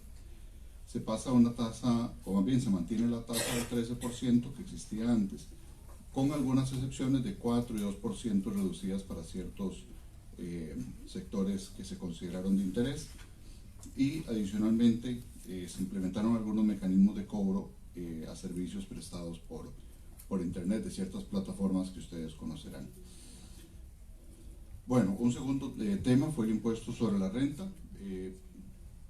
Se pasa a una tasa, o más bien se mantiene la tasa del 13% que existía antes, con algunas excepciones de 4 y 2% reducidas para ciertos sectores que se consideraron de interés, y adicionalmente se implementaron algunos mecanismos de cobro a servicios prestados por internet de ciertas plataformas que ustedes conocerán. Bueno, un segundo tema fue el impuesto sobre la renta,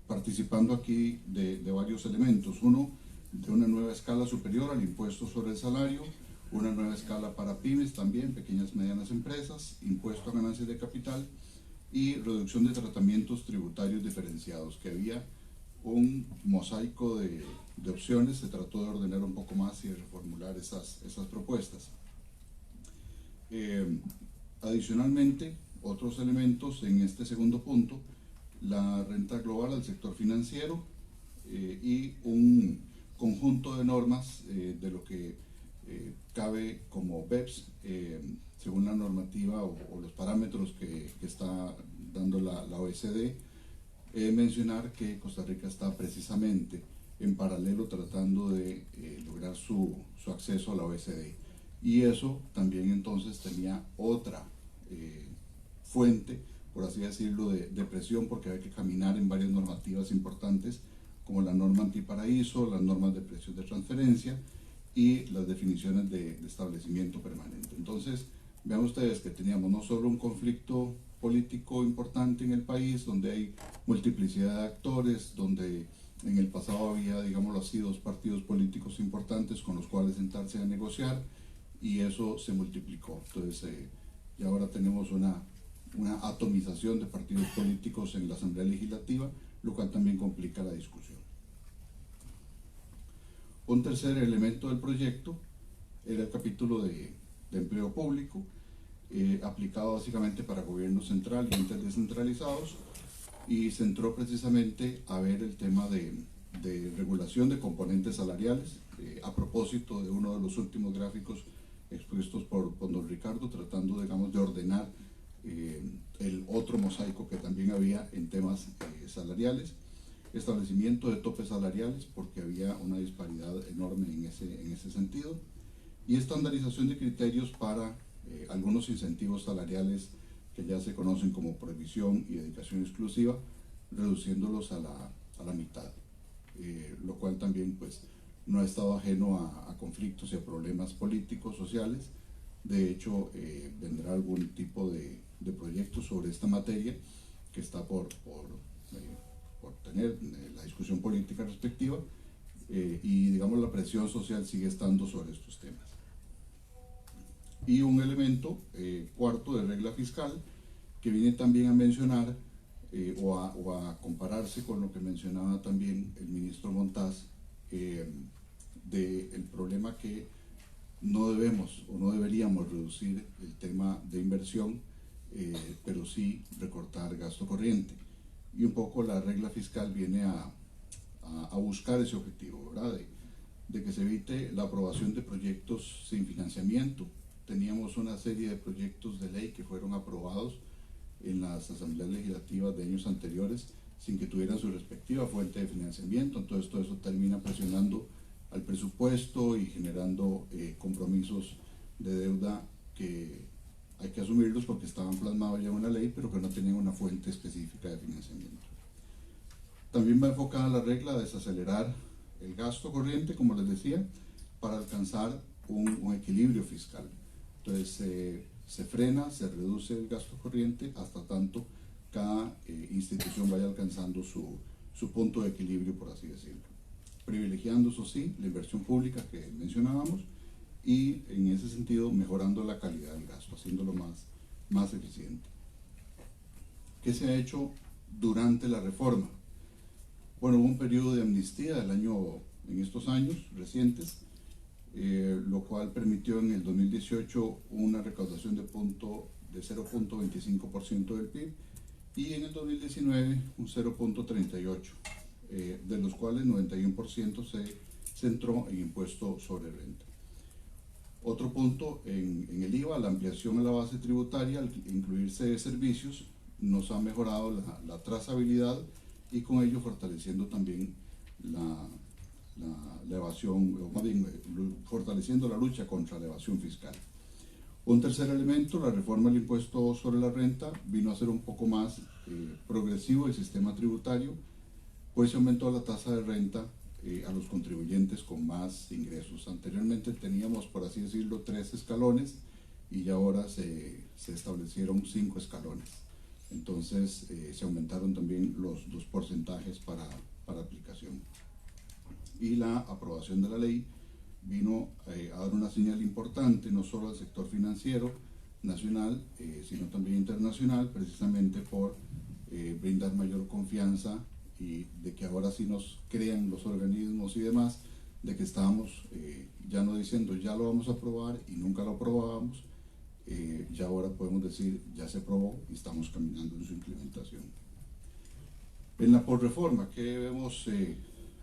participando aquí de varios elementos. Uno, de una nueva escala superior al impuesto sobre el salario, una nueva escala para pymes también, pequeñas y medianas empresas, impuesto a ganancias de capital y reducción de tratamientos tributarios diferenciados, que había un mosaico de opciones. Se trató de ordenar un poco más y de reformular esas propuestas. Adicionalmente, otros elementos en este segundo punto, la renta global al sector financiero y un conjunto de normas de lo que cabe como BEPS, según la normativa o los parámetros que está dando la OECD. Mencionar que Costa Rica está precisamente en paralelo tratando de lograr su acceso a la OECD, y eso también entonces tenía otra fuente, por así decirlo, de presión, porque hay que caminar en varias normativas importantes como la norma antiparaíso, las normas de precios de transferencia y las definiciones de establecimiento permanente. Entonces, vean ustedes que teníamos no solo un conflicto político importante en el país, donde hay multiplicidad de actores, donde en el pasado había, digámoslo así, dos partidos políticos importantes con los cuales sentarse a negociar, y eso se multiplicó. Entonces, y ahora tenemos una atomización de partidos políticos en la Asamblea Legislativa, lo cual también complica la discusión. Un tercer elemento del proyecto era el capítulo de empleo público, aplicado básicamente para gobierno central y entes descentralizados, y centró precisamente a ver el tema de regulación de componentes salariales, a propósito de uno de los últimos gráficos expuestos por don Ricardo, tratando, digamos, de ordenar el otro mosaico que también había en temas salariales, establecimiento de topes salariales, porque había una disparidad enorme en ese sentido, y estandarización de criterios para algunos incentivos salariales que ya se conocen como prohibición y dedicación exclusiva, reduciéndolos a la mitad, lo cual también pues no ha estado ajeno a conflictos y a problemas políticos, sociales. De hecho, vendrá algún tipo de de proyectos sobre esta materia que está por tener la discusión política respectiva, y digamos la presión social sigue estando sobre estos temas. Y un elemento cuarto de regla fiscal que viene también a mencionar o a compararse con lo que mencionaba también el ministro Montaz, del problema que no debemos o no deberíamos reducir el tema de inversión, pero sí recortar gasto corriente. Y un poco la regla fiscal viene a buscar ese objetivo, ¿verdad? De que se evite la aprobación de proyectos sin financiamiento. Teníamos una serie de proyectos de ley que fueron aprobados en las asambleas legislativas de años anteriores sin que tuvieran su respectiva fuente de financiamiento. Entonces todo eso termina presionando al presupuesto y generando compromisos de deuda que hay que asumirlos porque estaban plasmados ya en una ley, pero que no tenían una fuente específica de financiamiento. También va enfocada la regla de desacelerar el gasto corriente, como les decía, para alcanzar un equilibrio fiscal. Entonces se frena, se reduce el gasto corriente hasta tanto cada institución vaya alcanzando su punto de equilibrio, por así decirlo. Privilegiando, eso sí, la inversión pública que mencionábamos y en ese sentido mejorando la calidad del gasto, haciéndolo más eficiente. ¿Qué se ha hecho durante la reforma? Bueno, hubo un periodo de amnistía en estos años recientes, lo cual permitió en el 2018 una recaudación de 0.25% del PIB y en el 2019 un 0.38%, de los cuales 91% se centró en impuesto sobre renta. Otro punto en el IVA, la ampliación de la base tributaria al incluirse servicios nos ha mejorado la trazabilidad y con ello fortaleciendo también la evasión, o más bien fortaleciendo la lucha contra la evasión fiscal. Un tercer elemento, la reforma del impuesto sobre la renta, vino a ser un poco más progresivo el sistema tributario, pues se aumentó la tasa de renta a los contribuyentes con más ingresos. Anteriormente teníamos, por así decirlo, 3 escalones y ya ahora se establecieron 5 escalones. Entonces se aumentaron también los porcentajes para aplicación. Y la aprobación de la ley vino a dar una señal importante no solo al sector financiero nacional, sino también internacional, precisamente por brindar mayor confianza y de que ahora sí nos crean los organismos y demás, de que estábamos ya no diciendo ya lo vamos a aprobar y nunca lo aprobábamos, ya ahora podemos decir ya se aprobó y estamos caminando en su implementación. En la posreforma, ¿qué debemos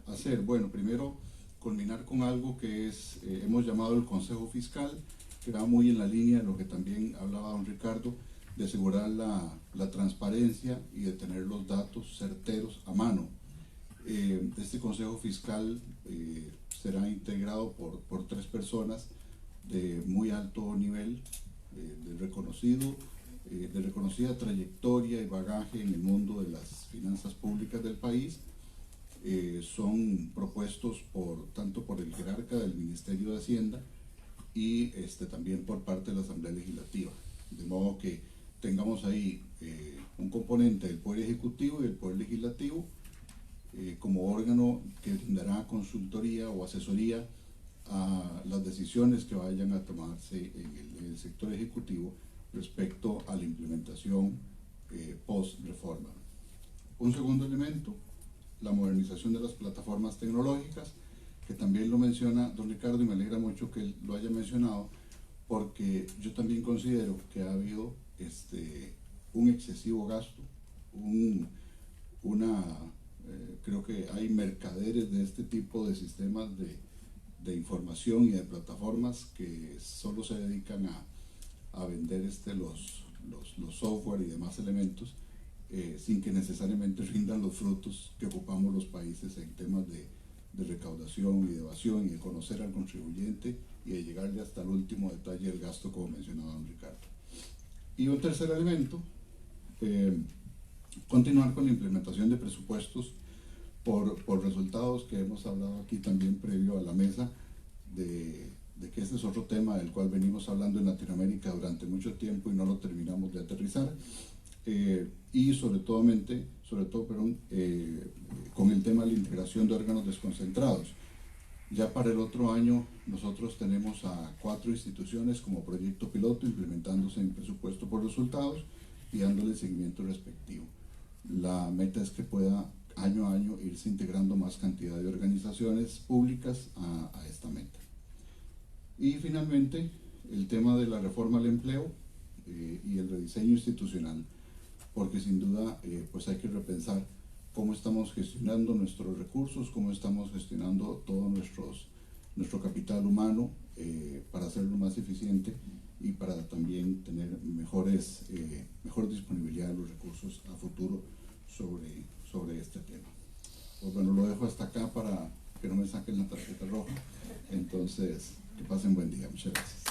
hacer? Bueno, primero culminar con algo que hemos llamado el Consejo Fiscal, que va muy en la línea de lo que también hablaba don Ricardo, de asegurar la transparencia y de tener los datos certeros a mano. Este Consejo Fiscal será integrado por 3 personas de muy alto nivel, de reconocida trayectoria y bagaje en el mundo de las finanzas públicas del país. Son propuestos tanto por el jerarca del Ministerio de Hacienda y también por parte de la Asamblea Legislativa, de modo que tengamos ahí un componente del Poder Ejecutivo y del Poder Legislativo como órgano que brindará consultoría o asesoría a las decisiones que vayan a tomarse en el sector ejecutivo respecto a la implementación post-reforma. Un segundo elemento, la modernización de las plataformas tecnológicas, que también lo menciona don Ricardo y me alegra mucho que él lo haya mencionado, porque yo también considero que ha habido un excesivo gasto, creo que hay mercaderes de este tipo de sistemas de información y de plataformas que solo se dedican a vender los software y demás elementos sin que necesariamente rindan los frutos que ocupamos los países en temas de recaudación y de evasión y de conocer al contribuyente y de llegarle hasta el último detalle del gasto, como mencionaba don Ricardo. Y un tercer elemento, continuar con la implementación de presupuestos por resultados que hemos hablado aquí también previo a la mesa, de de que este es otro tema del cual venimos hablando en Latinoamérica durante mucho tiempo y no lo terminamos de aterrizar, y sobre todo, con el tema de la integración de órganos desconcentrados. Ya para el otro año nosotros tenemos a 4 instituciones como proyecto piloto implementándose en presupuesto por resultados y dándole seguimiento respectivo. La meta es que pueda año a año irse integrando más cantidad de organizaciones públicas a esta meta. Y finalmente el tema de la reforma al empleo y el rediseño institucional, porque sin duda pues hay que repensar cómo estamos gestionando nuestros recursos, cómo estamos gestionando todo nuestro capital humano para hacerlo más eficiente y para también tener mejor disponibilidad de los recursos a futuro sobre este tema. Pues bueno, lo dejo hasta acá para que no me saquen la tarjeta roja. Entonces, que pasen buen día. Muchas gracias.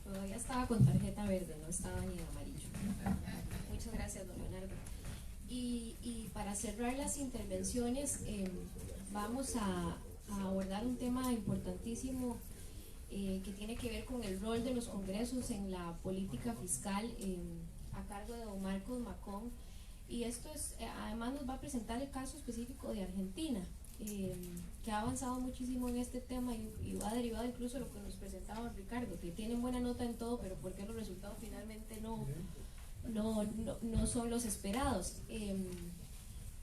Todavía estaba con tarjeta verde, no estaba ni amarillo. Muchas gracias, don Leonardo. Y para cerrar las intervenciones, vamos a abordar un tema importantísimo que tiene que ver con el rol de los congresos en la política fiscal a cargo de don Marcos Macón. Y esto además nos va a presentar el caso específico de Argentina, que ha avanzado muchísimo en este tema y va derivado incluso de lo que nos presentaba don Ricardo, que tienen buena nota en todo, pero ¿por qué los resultados finalmente no son los esperados?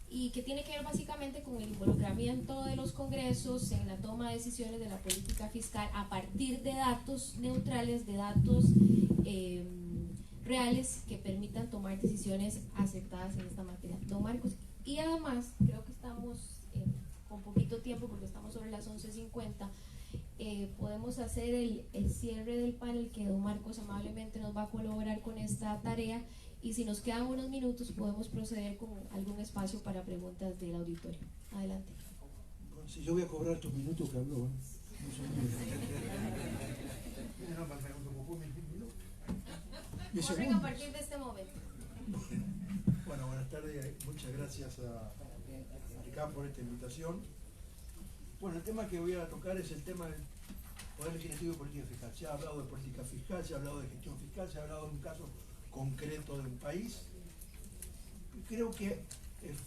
Y que tiene que ver básicamente con el involucramiento de los congresos en la toma de decisiones de la política fiscal a partir de datos neutrales, de datos reales que permitan tomar decisiones acertadas en esta materia. Don Marcos, y además creo que estamos con poquito tiempo porque estamos sobre las 11:50, podemos hacer el cierre del panel, que don Marcos amablemente nos va a colaborar con esta tarea, y si nos quedan unos minutos podemos proceder con algún espacio para preguntas del auditorio. Adelante. Bueno, si yo voy a cobrar estos minutos que habló, Corren a partir de este momento. Bueno, buenas tardes, muchas gracias a Ricardo por esta invitación. Bueno, el tema que voy a tocar es el tema del Poder Legislativo y Política Fiscal. Se ha hablado de política fiscal, se ha hablado de gestión fiscal, se ha hablado de un caso concreto de un país. Y creo que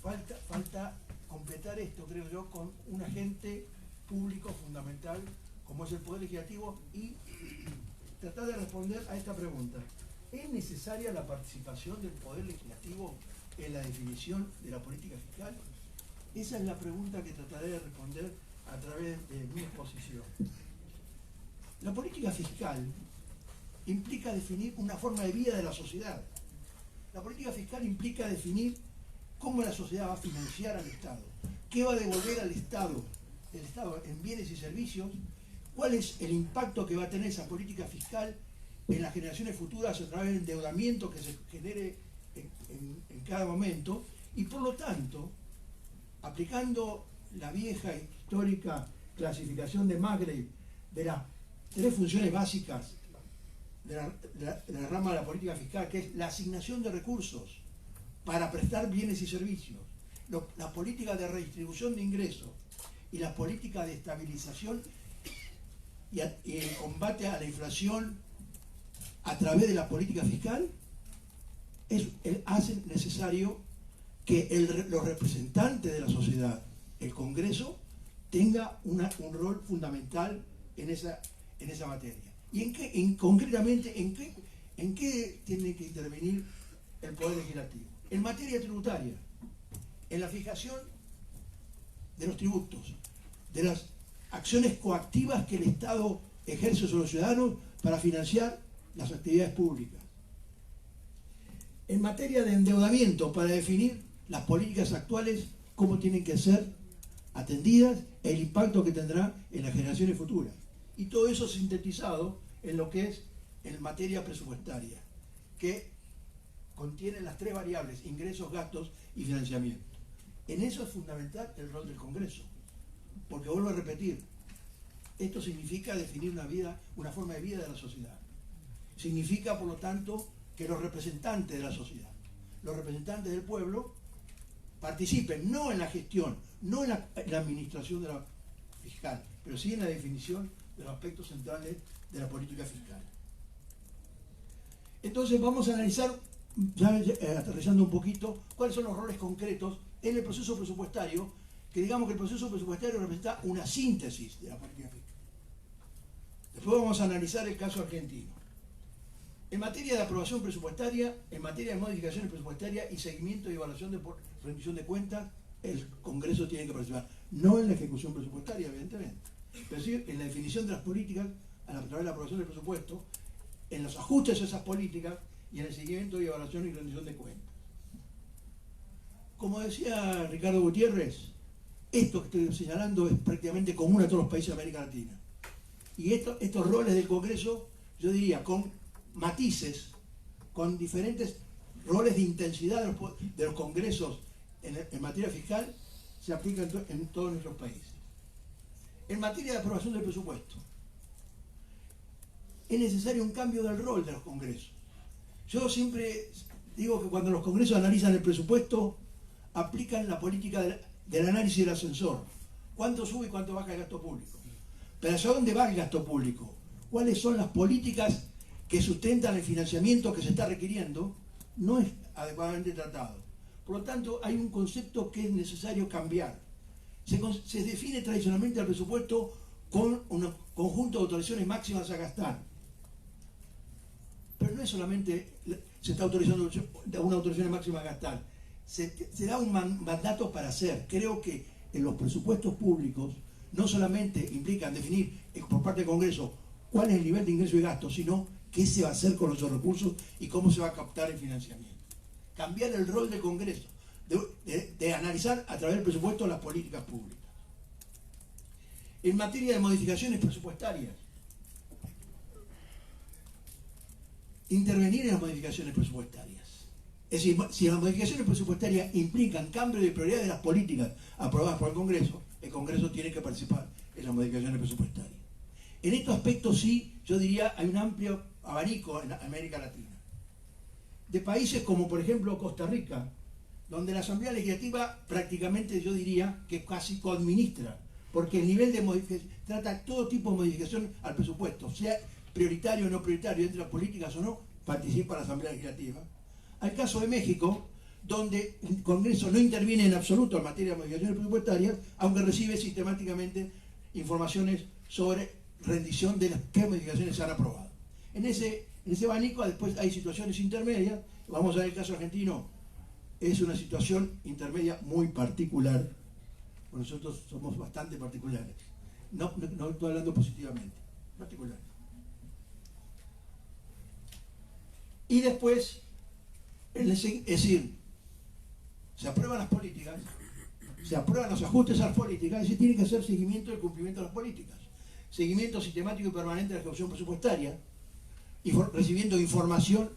falta completar esto, creo yo, con un agente público fundamental como es el Poder Legislativo y tratar de responder a esta pregunta. ¿Es necesaria la participación del Poder Legislativo en la definición de la política fiscal? Esa es la pregunta que trataré de responder a través de mi exposición. La política fiscal implica definir una forma de vida de la sociedad. La política fiscal implica definir cómo la sociedad va a financiar al Estado, qué va a devolver al Estado, el Estado en bienes y servicios, cuál es el impacto que va a tener esa política fiscal en las generaciones futuras a través del endeudamiento que se genere en cada momento, y por lo tanto, aplicando la vieja histórica clasificación de Magre de las 3 funciones básicas de la rama de la política fiscal, que es la asignación de recursos para prestar bienes y servicios, la política de redistribución de ingresos y la política de estabilización y el combate a la inflación a través de la política fiscal, hace necesario que los representantes de la sociedad, el Congreso, tenga un rol fundamental en esa materia. ¿Y concretamente en qué tiene que intervenir el Poder Legislativo? En materia tributaria, en la fijación de los tributos, de las acciones coactivas que el Estado ejerce sobre los ciudadanos para financiar las actividades públicas. En materia de endeudamiento, para definir las políticas actuales, cómo tienen que ser atendidas, el impacto que tendrá en las generaciones futuras. Y todo eso sintetizado en lo que es en materia presupuestaria, que contiene las 3 variables: ingresos, gastos y financiamiento. En eso es fundamental el rol del Congreso, porque vuelvo a repetir, esto significa definir una forma de vida de la sociedad. Significa, por lo tanto, que los representantes de la sociedad, los representantes del pueblo, participen no en la gestión, no en la administración de la fiscal, pero sí en la definición de los aspectos centrales de la política fiscal. Entonces vamos a analizar, ya aterrizando un poquito, cuáles son los roles concretos en el proceso presupuestario, que digamos que el proceso presupuestario representa una síntesis de la política fiscal. Después vamos a analizar el caso argentino. En materia de aprobación presupuestaria, en materia de modificaciones presupuestarias y seguimiento y evaluación de rendición de cuentas, el Congreso tiene que participar, no en la ejecución presupuestaria, evidentemente, pero sí en la definición de las políticas a través de la aprobación del presupuesto, en los ajustes a esas políticas y en el seguimiento y evaluación y rendición de cuentas. Como decía Ricardo Gutiérrez, esto que estoy señalando es prácticamente común a todos los países de América Latina. Y estos roles del Congreso, yo diría, con matices, con diferentes roles de intensidad de los congresos en materia fiscal, se aplican en todos nuestros países. En materia de aprobación del presupuesto, es necesario un cambio del rol de los congresos. Yo siempre digo que cuando los congresos analizan el presupuesto, aplican la política del análisis del ascensor. ¿Cuánto sube y cuánto baja el gasto público? Pero ¿hacia dónde va el gasto público? ¿Cuáles son las políticas que sustentan el financiamiento que se está requiriendo? No es adecuadamente tratado. Por lo tanto, hay un concepto que es necesario cambiar. Se define tradicionalmente el presupuesto con un conjunto de autorizaciones máximas a gastar. Pero no es solamente se está autorizando una autorización máxima a gastar, se da un mandato para hacer. Creo que en los presupuestos públicos no solamente implican definir por parte del Congreso cuál es el nivel de ingreso y gasto, sino qué se va a hacer con esos recursos y cómo se va a captar el financiamiento. Cambiar el rol del Congreso, de analizar a través del presupuesto las políticas públicas. En materia de modificaciones presupuestarias, intervenir en las modificaciones presupuestarias. Es decir, si las modificaciones presupuestarias implican cambio de prioridad de las políticas aprobadas por el Congreso tiene que participar en las modificaciones presupuestarias. En estos aspectos sí, yo diría, hay un amplio abanico en América Latina. De países como, por ejemplo, Costa Rica, donde la Asamblea Legislativa prácticamente, yo diría, que casi coadministra, porque el nivel de modificación trata todo tipo de modificación al presupuesto, sea prioritario o no prioritario, entre las políticas o no, participa la Asamblea Legislativa. Al caso de México, donde el Congreso no interviene en absoluto en materia de modificaciones presupuestarias, aunque recibe sistemáticamente informaciones sobre rendición de las qué modificaciones se han aprobado. En ese abanico después hay situaciones intermedias. Vamos a ver el caso argentino, es una situación intermedia muy particular. Nosotros somos bastante particulares. No estoy hablando positivamente, particulares. Y después, es decir, se aprueban las políticas, se aprueban los ajustes a las políticas y se tiene que hacer seguimiento del cumplimiento de las políticas. Seguimiento sistemático y permanente de la ejecución presupuestaria, recibiendo información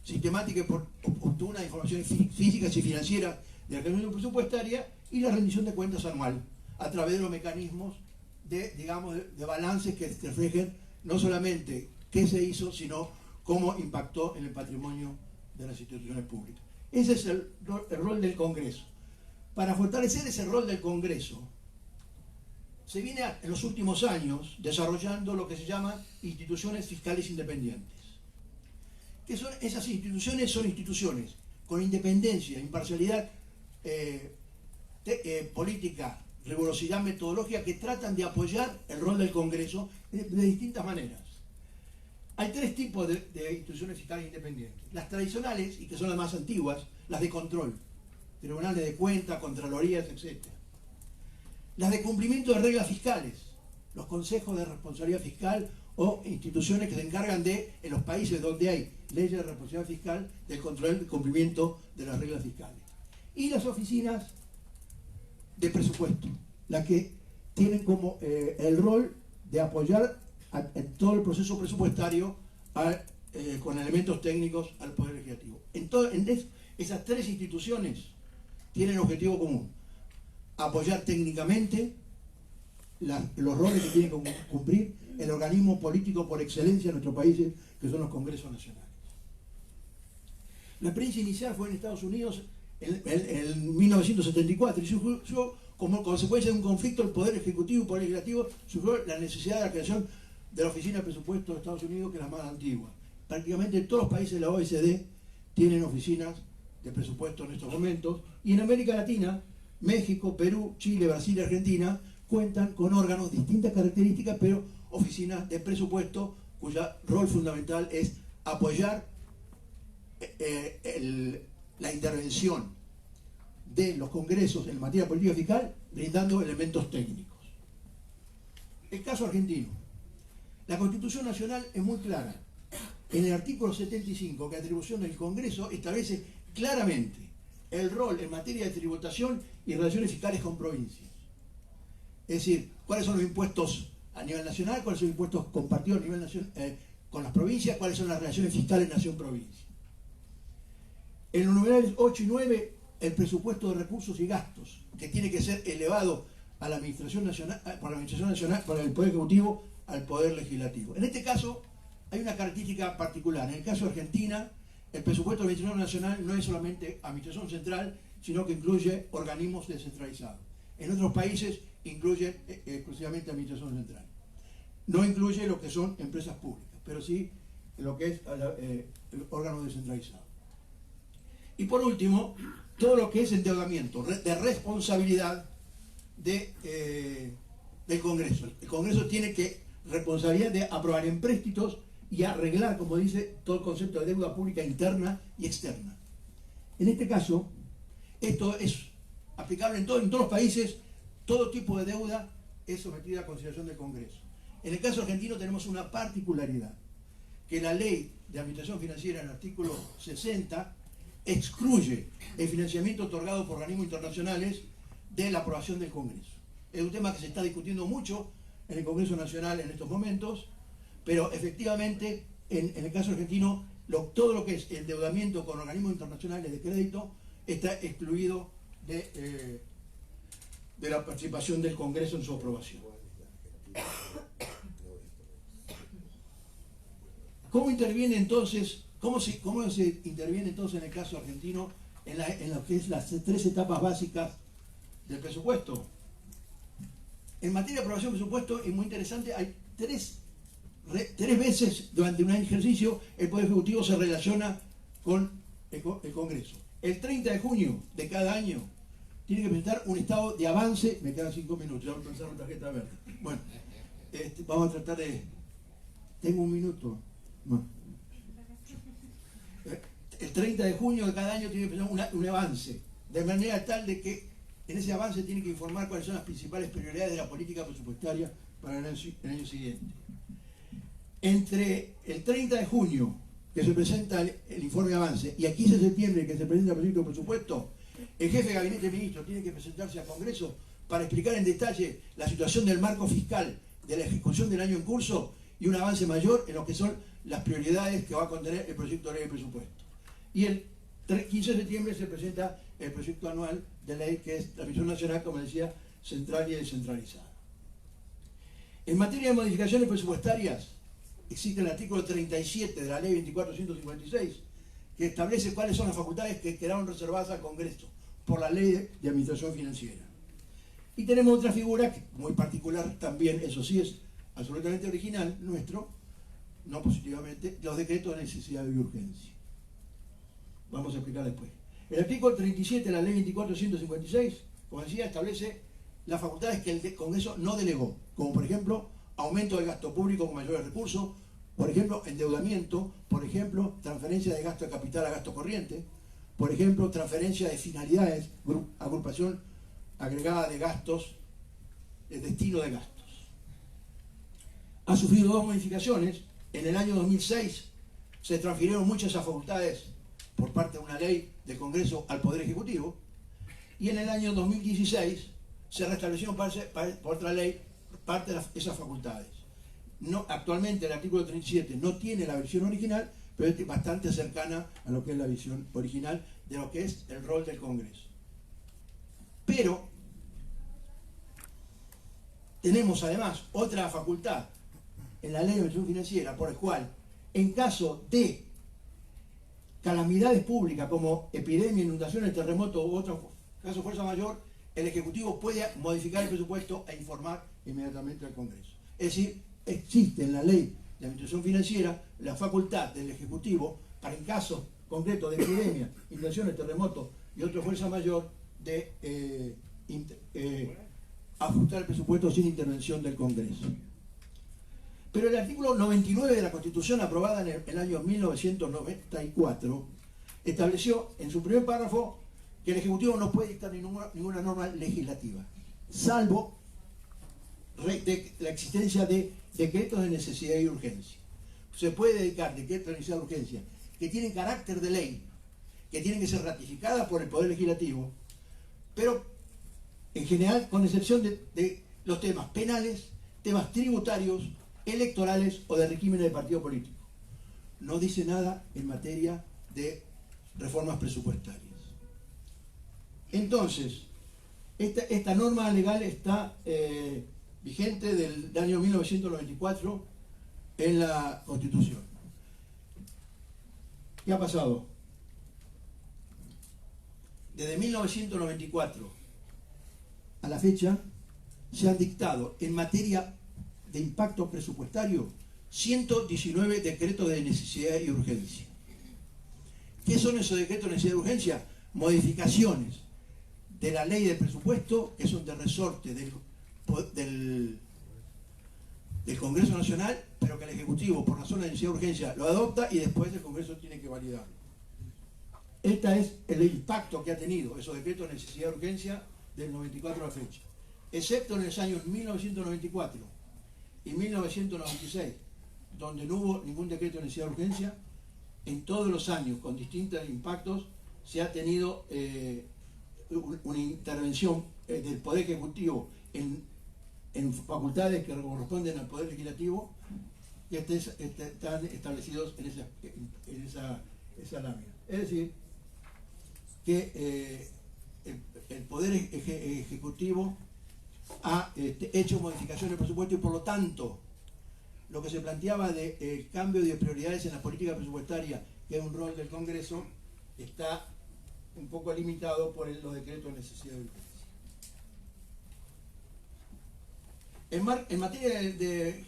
sistemática y oportuna, informaciones físicas y financieras de la ejecución presupuestaria y la rendición de cuentas anual, a través de los mecanismos de balances que reflejen no solamente qué se hizo, sino cómo impactó en el patrimonio de las instituciones públicas. Ese es el rol del Congreso. Para fortalecer ese rol del Congreso, se viene en los últimos años desarrollando lo que se llama instituciones fiscales independientes. Esas instituciones son instituciones con independencia, imparcialidad política, rigurosidad metodológica, que tratan de apoyar el rol del Congreso de distintas maneras. Hay tres tipos de instituciones fiscales independientes. Las tradicionales, y que son las más antiguas, las de control, tribunales de cuentas, contralorías, etc. Las de cumplimiento de reglas fiscales, los consejos de responsabilidad fiscal o instituciones que se encargan en los países donde hay leyes de responsabilidad fiscal, del control del cumplimiento de las reglas fiscales. Y las oficinas de presupuesto, las que tienen como el rol de apoyar en todo el proceso presupuestario con elementos técnicos al Poder Legislativo. Esas tres instituciones tienen un objetivo común: apoyar técnicamente los roles que tienen que cumplir el organismo político por excelencia en nuestros países, que son los Congresos Nacionales. La experiencia inicial fue en Estados Unidos en 1974 y surgió como consecuencia de un conflicto, el Poder Ejecutivo y el Poder Legislativo surgió la necesidad de la creación de la Oficina de Presupuesto de Estados Unidos, que es la más antigua. Prácticamente todos los países de la OECD tienen oficinas de presupuesto en estos momentos, y en América Latina, México, Perú, Chile, Brasil y Argentina cuentan con órganos de distintas características, pero oficinas de presupuesto cuya rol fundamental es apoyar la intervención de los congresos en materia de política fiscal, brindando elementos técnicos. El caso argentino. La Constitución Nacional es muy clara. En el artículo 75, que la atribución del Congreso establece claramente el rol en materia de tributación y relaciones fiscales con provincias. Es decir, cuáles son los impuestos a nivel nacional, cuáles son los impuestos compartidos a nivel nacional, con las provincias, cuáles son las relaciones fiscales nación-provincia. En los numerales 8 y 9, el presupuesto de recursos y gastos, que tiene que ser elevado a la Administración Nacional, por la Administración Nacional, por el Poder Ejecutivo, al Poder Legislativo. En este caso, hay una característica particular. En el caso de Argentina, el presupuesto de la Administración Nacional no es solamente Administración Central, sino que incluye organismos descentralizados. En otros países incluye exclusivamente Administración Central. No incluye lo que son empresas públicas, pero sí lo que es órganos descentralizados. Y por último, todo lo que es endeudamiento, de responsabilidad del Congreso. El Congreso tiene responsabilidad de aprobar empréstitos y arreglar, como dice, todo el concepto de deuda pública interna y externa. En este caso, esto es aplicable en todos los países, todo tipo de deuda es sometida a consideración del Congreso. En el caso argentino tenemos una particularidad, que la ley de administración financiera en el artículo 60 excluye el financiamiento otorgado por organismos internacionales de la aprobación del Congreso. Es un tema que se está discutiendo mucho en el Congreso Nacional en estos momentos, pero efectivamente en el caso argentino todo lo que es endeudamiento con organismos internacionales de crédito está excluido de la participación del Congreso en su aprobación. ¿Cómo interviene entonces? ¿Cómo se interviene entonces en el caso argentino en lo que es las 3 etapas básicas del presupuesto? En materia de aprobación de presupuesto es muy interesante, hay tres veces durante un ejercicio el Poder Ejecutivo se relaciona con el Congreso. El 30 de junio de cada año tiene que presentar un estado de avance, me quedan 5 minutos, ya voy a pensar en tarjeta verde. Bueno, vamos a tratar de... Tengo un minuto. Bueno. El 30 de junio de cada año tiene que presentar un avance, de manera tal de que en ese avance tiene que informar cuáles son las principales prioridades de la política presupuestaria para el año siguiente. Entre el 30 de junio, que se presenta el informe de avance, y el 15 de septiembre, que se presenta el proyecto de presupuesto, el jefe de gabinete de ministros tiene que presentarse al Congreso para explicar en detalle la situación del marco fiscal de la ejecución del año en curso y un avance mayor en lo que son las prioridades que va a contener el proyecto de ley de presupuesto. Y el 15 de septiembre se presenta el proyecto anual de ley, que es la Administración Nacional, como decía, central y descentralizada. En materia de modificaciones presupuestarias, existe el artículo 37 de la ley 24.156, que establece cuáles son las facultades que quedaron reservadas al Congreso por la ley de administración financiera. Y tenemos otra figura muy particular también, eso sí es absolutamente original, nuestro, no positivamente, los decretos de necesidad y urgencia. Vamos a explicar después. El artículo 37 de la ley 24.156, como decía, establece las facultades que el Congreso no delegó, como por ejemplo, aumento del gasto público con mayores recursos, por ejemplo, endeudamiento, por ejemplo, transferencia de gasto de capital a gasto corriente, por ejemplo, transferencia de finalidades, agrupación agregada de gastos, destino de gastos. Ha sufrido 2 modificaciones. En el año 2006 se transfirieron muchas de esas facultades por parte de una ley del Congreso al Poder Ejecutivo, y en el año 2016 se restablecieron por otra ley parte de esas facultades. No, actualmente el artículo 37 no tiene la versión original, pero es bastante cercana a lo que es la visión original de lo que es el rol del Congreso. Pero tenemos además otra facultad en la ley de administración financiera, por la cual, en caso de calamidades públicas como epidemia, inundaciones, terremotos u otros casos de fuerza mayor, el Ejecutivo puede modificar el presupuesto e informar inmediatamente al Congreso. Es decir, existe en la ley de administración financiera la facultad del Ejecutivo para, en casos concretos de epidemia, inundaciones, terremotos y otra fuerza mayor, de ajustar el presupuesto sin intervención del Congreso. Pero el artículo 99 de la Constitución, aprobada en el año 1994, estableció en su primer párrafo que el Ejecutivo no puede dictar ninguna norma legislativa, salvo la existencia de decretos de necesidad y urgencia. Se puede dictar decretos de necesidad y urgencia que tienen carácter de ley, que tienen que ser ratificadas por el Poder Legislativo, pero en general con excepción de los temas penales, temas tributarios, electorales o de régimen de partido político. No dice nada en materia de reformas presupuestarias. Entonces, esta norma legal está vigente del año 1994 en la Constitución. ¿Qué ha pasado? Desde 1994 a la fecha se han dictado en materia de impacto presupuestario 119 decretos de necesidad y urgencia. ¿Qué son esos decretos de necesidad y urgencia? Modificaciones de la ley de presupuesto, que son de resorte del Congreso Nacional, pero que el Ejecutivo, por razones de necesidad y urgencia, lo adopta y después el Congreso tiene que validarlo. Este es el impacto que ha tenido esos decretos de necesidad y urgencia del 94 a la fecha. Excepto en los años 1994 y 1996, donde no hubo ningún decreto de necesidad de urgencia, en todos los años, con distintos impactos, se ha tenido una intervención del Poder Ejecutivo en facultades que corresponden al Poder Legislativo, que están establecidos en esa lámina. Es decir, que el Poder Ejecutivo ha hecho modificaciones del presupuesto y por lo tanto lo que se planteaba de cambio de prioridades en la política presupuestaria, que es un rol del Congreso, está un poco limitado por los decretos de necesidad de urgencia. En materia de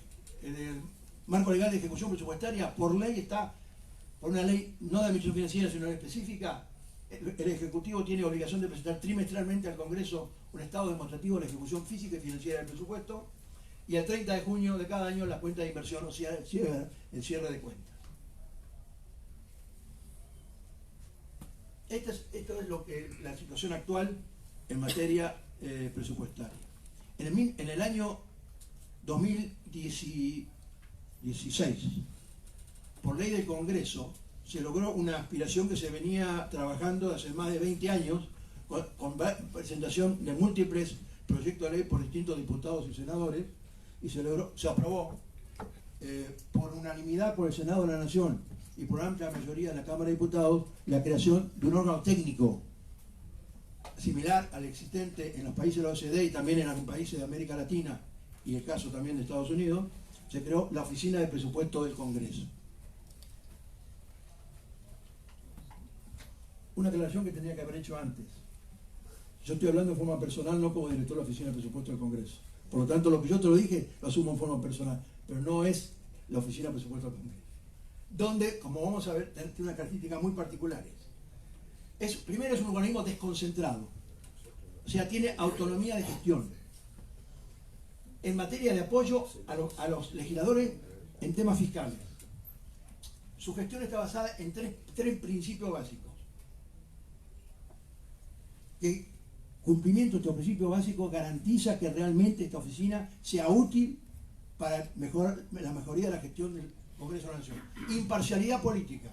marco legal de ejecución presupuestaria, por ley está, por una ley no de administración financiera sino específica, el Ejecutivo tiene obligación de presentar trimestralmente al Congreso un estado demostrativo de la ejecución física y financiera del presupuesto, y el 30 de junio de cada año la cuenta de inversión, o sea, el cierre de cuentas. Esto es lo que la situación actual en materia presupuestaria. En el año 2016, por ley del Congreso, se logró una aspiración que se venía trabajando hace más de 20 años, con presentación de múltiples proyectos de ley por distintos diputados y senadores, y se aprobó por unanimidad por el Senado de la Nación y por amplia mayoría de la Cámara de Diputados la creación de un órgano técnico similar al existente en los países de la OCDE y también en algunos países de América Latina y el caso también de Estados Unidos. Se creó la Oficina de Presupuesto del Congreso. Una aclaración que tenía que haber hecho antes. Yo estoy hablando de forma personal, no como director de la Oficina de Presupuesto del Congreso. Por lo tanto, lo que yo te lo dije, lo asumo en forma personal, pero no es la Oficina de Presupuesto del Congreso. Donde, como vamos a ver, tiene una característica muy particulares. Primero es un organismo desconcentrado, o sea, tiene autonomía de gestión. En materia de apoyo a los legisladores en temas fiscales, su gestión está basada en tres principios básicos. Que cumplimiento de estos principios básicos garantiza que realmente esta oficina sea útil para la mejoría de la gestión del Congreso de la Nación. Imparcialidad política,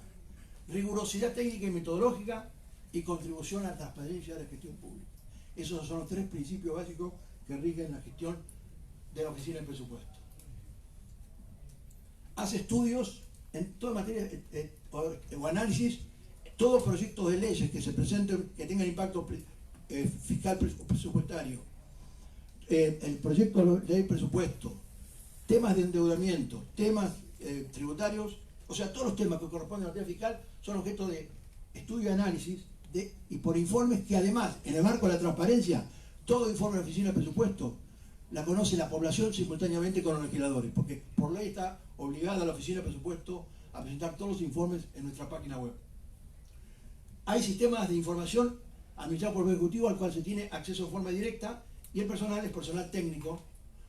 rigurosidad técnica y metodológica y contribución a la transparencia de la gestión pública. Esos son los tres principios básicos que rigen la gestión de la Oficina de Presupuesto. Hace estudios en toda materia o análisis, todos proyectos de leyes que se presenten que tengan impacto fiscal presupuestario, el proyecto de ley de presupuesto, temas de endeudamiento, temas tributarios, o sea, todos los temas que corresponden a la materia fiscal son objeto de estudio y análisis y por informes que además, en el marco de la transparencia, todo informe de la Oficina de Presupuesto la conoce la población simultáneamente con los legisladores, porque por ley está obligada la Oficina de Presupuesto a presentar todos los informes en nuestra página web. Hay sistemas de información administrados por el Ejecutivo al cual se tiene acceso de forma directa, y el personal es personal técnico,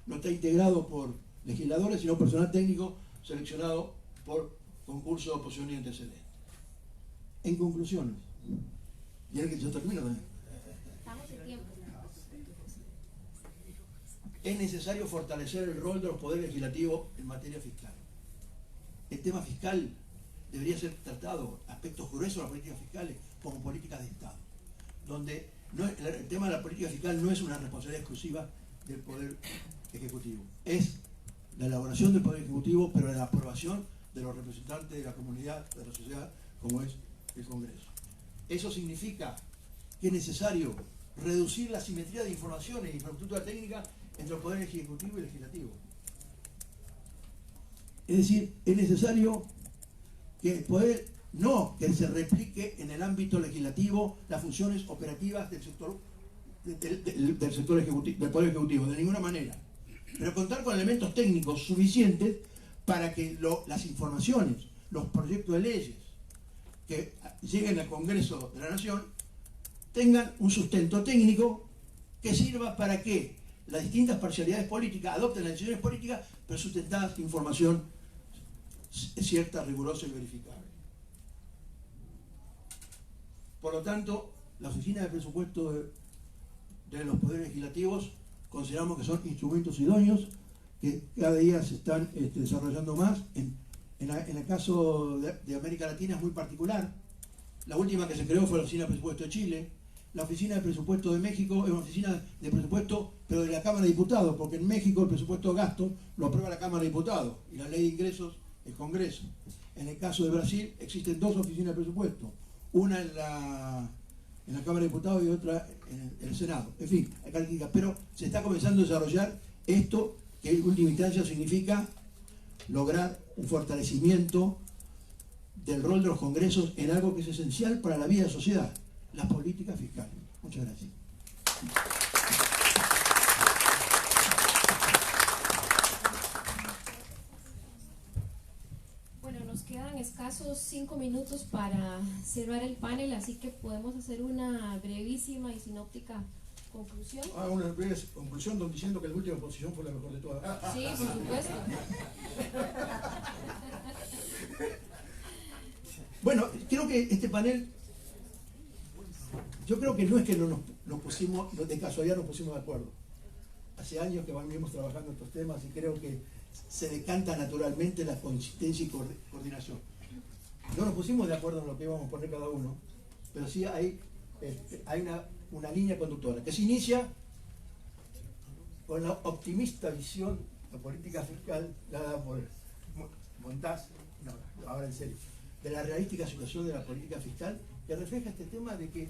no está integrado por legisladores, sino personal técnico seleccionado por concurso de oposición y antecedentes. En conclusiones, y ahora que yo termino también, Estamos en tiempo. es necesario fortalecer el rol de los poderes legislativos en materia fiscal. El tema fiscal debería ser tratado, aspectos gruesos de las políticas fiscales, como políticas de Estado, donde el tema de la política fiscal no es una responsabilidad exclusiva del Poder Ejecutivo, es la elaboración del Poder Ejecutivo, pero la aprobación de los representantes de la comunidad, de la sociedad, como es el Congreso. Eso significa que es necesario reducir la simetría de informaciones y infraestructura técnica entre el Poder Ejecutivo y Legislativo. Es decir, es necesario que el poder, no que se replique en el ámbito legislativo las funciones operativas del sector del sector ejecutivo, del Poder Ejecutivo, de ninguna manera, pero contar con elementos técnicos suficientes para que las informaciones, los proyectos de leyes que lleguen al Congreso de la Nación tengan un sustento técnico que sirva para que las distintas parcialidades políticas adopten las decisiones políticas, pero sustentadas en información cierta, rigurosa y verificable. Por lo tanto, la Oficina de Presupuesto de los Poderes Legislativos consideramos que son instrumentos idóneos que cada día se están desarrollando más. En el caso de América Latina es muy particular. La última que se creó fue la Oficina de Presupuesto de Chile. La Oficina de Presupuesto de México es una oficina de presupuesto, pero de la Cámara de Diputados, porque en México el presupuesto de gasto lo aprueba la Cámara de Diputados y la ley de ingresos el Congreso. En el caso de Brasil existen dos oficinas de presupuesto, una en la Cámara de Diputados y otra en el Senado. En fin, hay características, pero se está comenzando a desarrollar esto que en última instancia significa lograr un fortalecimiento del rol de los congresos en algo que es esencial para la vida de la sociedad, las políticas fiscales. Muchas gracias. Bueno, nos quedan escasos 5 minutos para cerrar el panel, así que podemos hacer una brevísima y sinóptica conclusión. Una breve conclusión diciendo que la última posición fue la mejor de todas. Sí, por supuesto. Bueno, creo que este panel, yo creo que no es que no nos pusimos, de casualidad nos pusimos de acuerdo. Hace años que venimos trabajando estos temas y creo que se decanta naturalmente la consistencia y coordinación. No nos pusimos de acuerdo en lo que íbamos a poner cada uno, pero sí hay una línea conductora que se inicia con la optimista visión de la política fiscal dada por Montaz, no, ahora en serio, de la realística situación de la política fiscal, que refleja este tema de que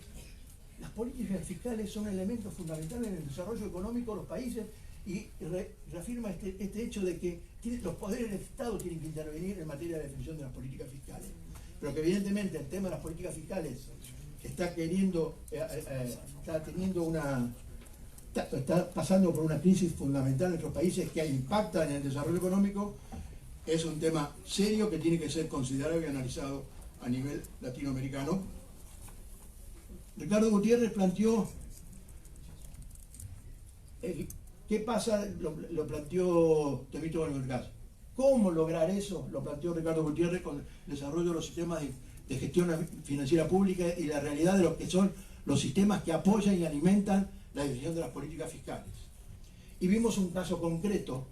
las políticas fiscales son elementos fundamentales en el desarrollo económico de los países y reafirma este hecho de que los poderes del Estado tienen que intervenir en materia de definición de las políticas fiscales. Pero que evidentemente el tema de las políticas fiscales está pasando por una crisis fundamental en nuestros países que impacta en el desarrollo económico. Es un tema serio que tiene que ser considerado y analizado a nivel latinoamericano. Ricardo Gutiérrez planteó qué pasa, lo planteó Temito Valvergas. ¿Cómo lograr eso? Lo planteó Ricardo Gutiérrez con el desarrollo de los sistemas de gestión financiera pública y la realidad de lo que son los sistemas que apoyan y alimentan la definición de las políticas fiscales. Y vimos un caso concreto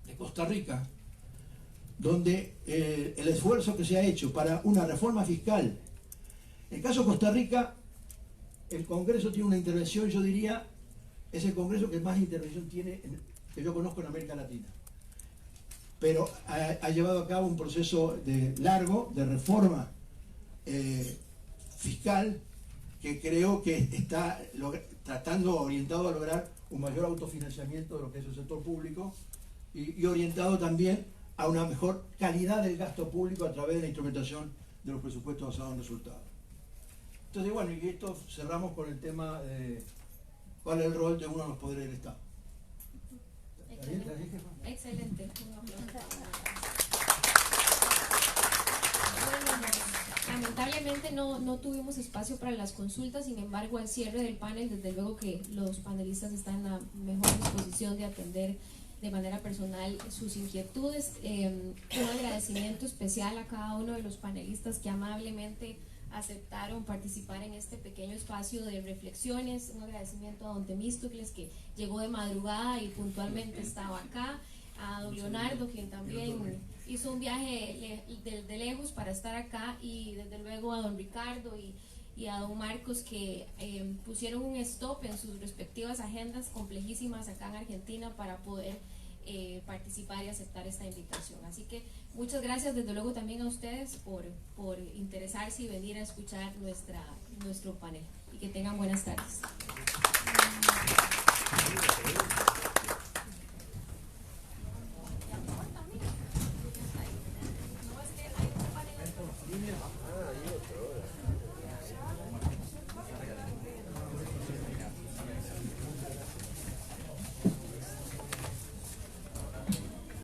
de Costa Rica, donde el esfuerzo que se ha hecho para una reforma fiscal. En el caso de Costa Rica, el Congreso tiene una intervención, yo diría, es el Congreso que más intervención tiene, que yo conozco en América Latina. Pero ha llevado a cabo un proceso largo de reforma fiscal que creo que está orientado a lograr un mayor autofinanciamiento de lo que es el sector público y orientado también a una mejor calidad del gasto público a través de la instrumentación de los presupuestos basados en resultados. Entonces, bueno, y esto cerramos con el tema cuál es el rol de uno de los poderes del Estado. ¿Está bien? ¿Está bien, jefa? Excelente. Un aplauso para Bueno, lamentablemente no tuvimos espacio para las consultas, sin embargo, al cierre del panel, desde luego que los panelistas están en la mejor disposición de atender de manera personal sus inquietudes. Un agradecimiento especial a cada uno de los panelistas que amablemente aceptaron participar en este pequeño espacio de reflexiones. Un agradecimiento a don Temístocles, que llegó de madrugada y puntualmente estaba acá, a don Leonardo, quien también hizo un viaje de lejos para estar acá, y desde luego a don Ricardo y a don Marcos, que pusieron un stop en sus respectivas agendas complejísimas acá en Argentina para poder participar y aceptar esta invitación. Así que muchas gracias desde luego también a ustedes por interesarse y venir a escuchar nuestro panel, y que tengan buenas tardes.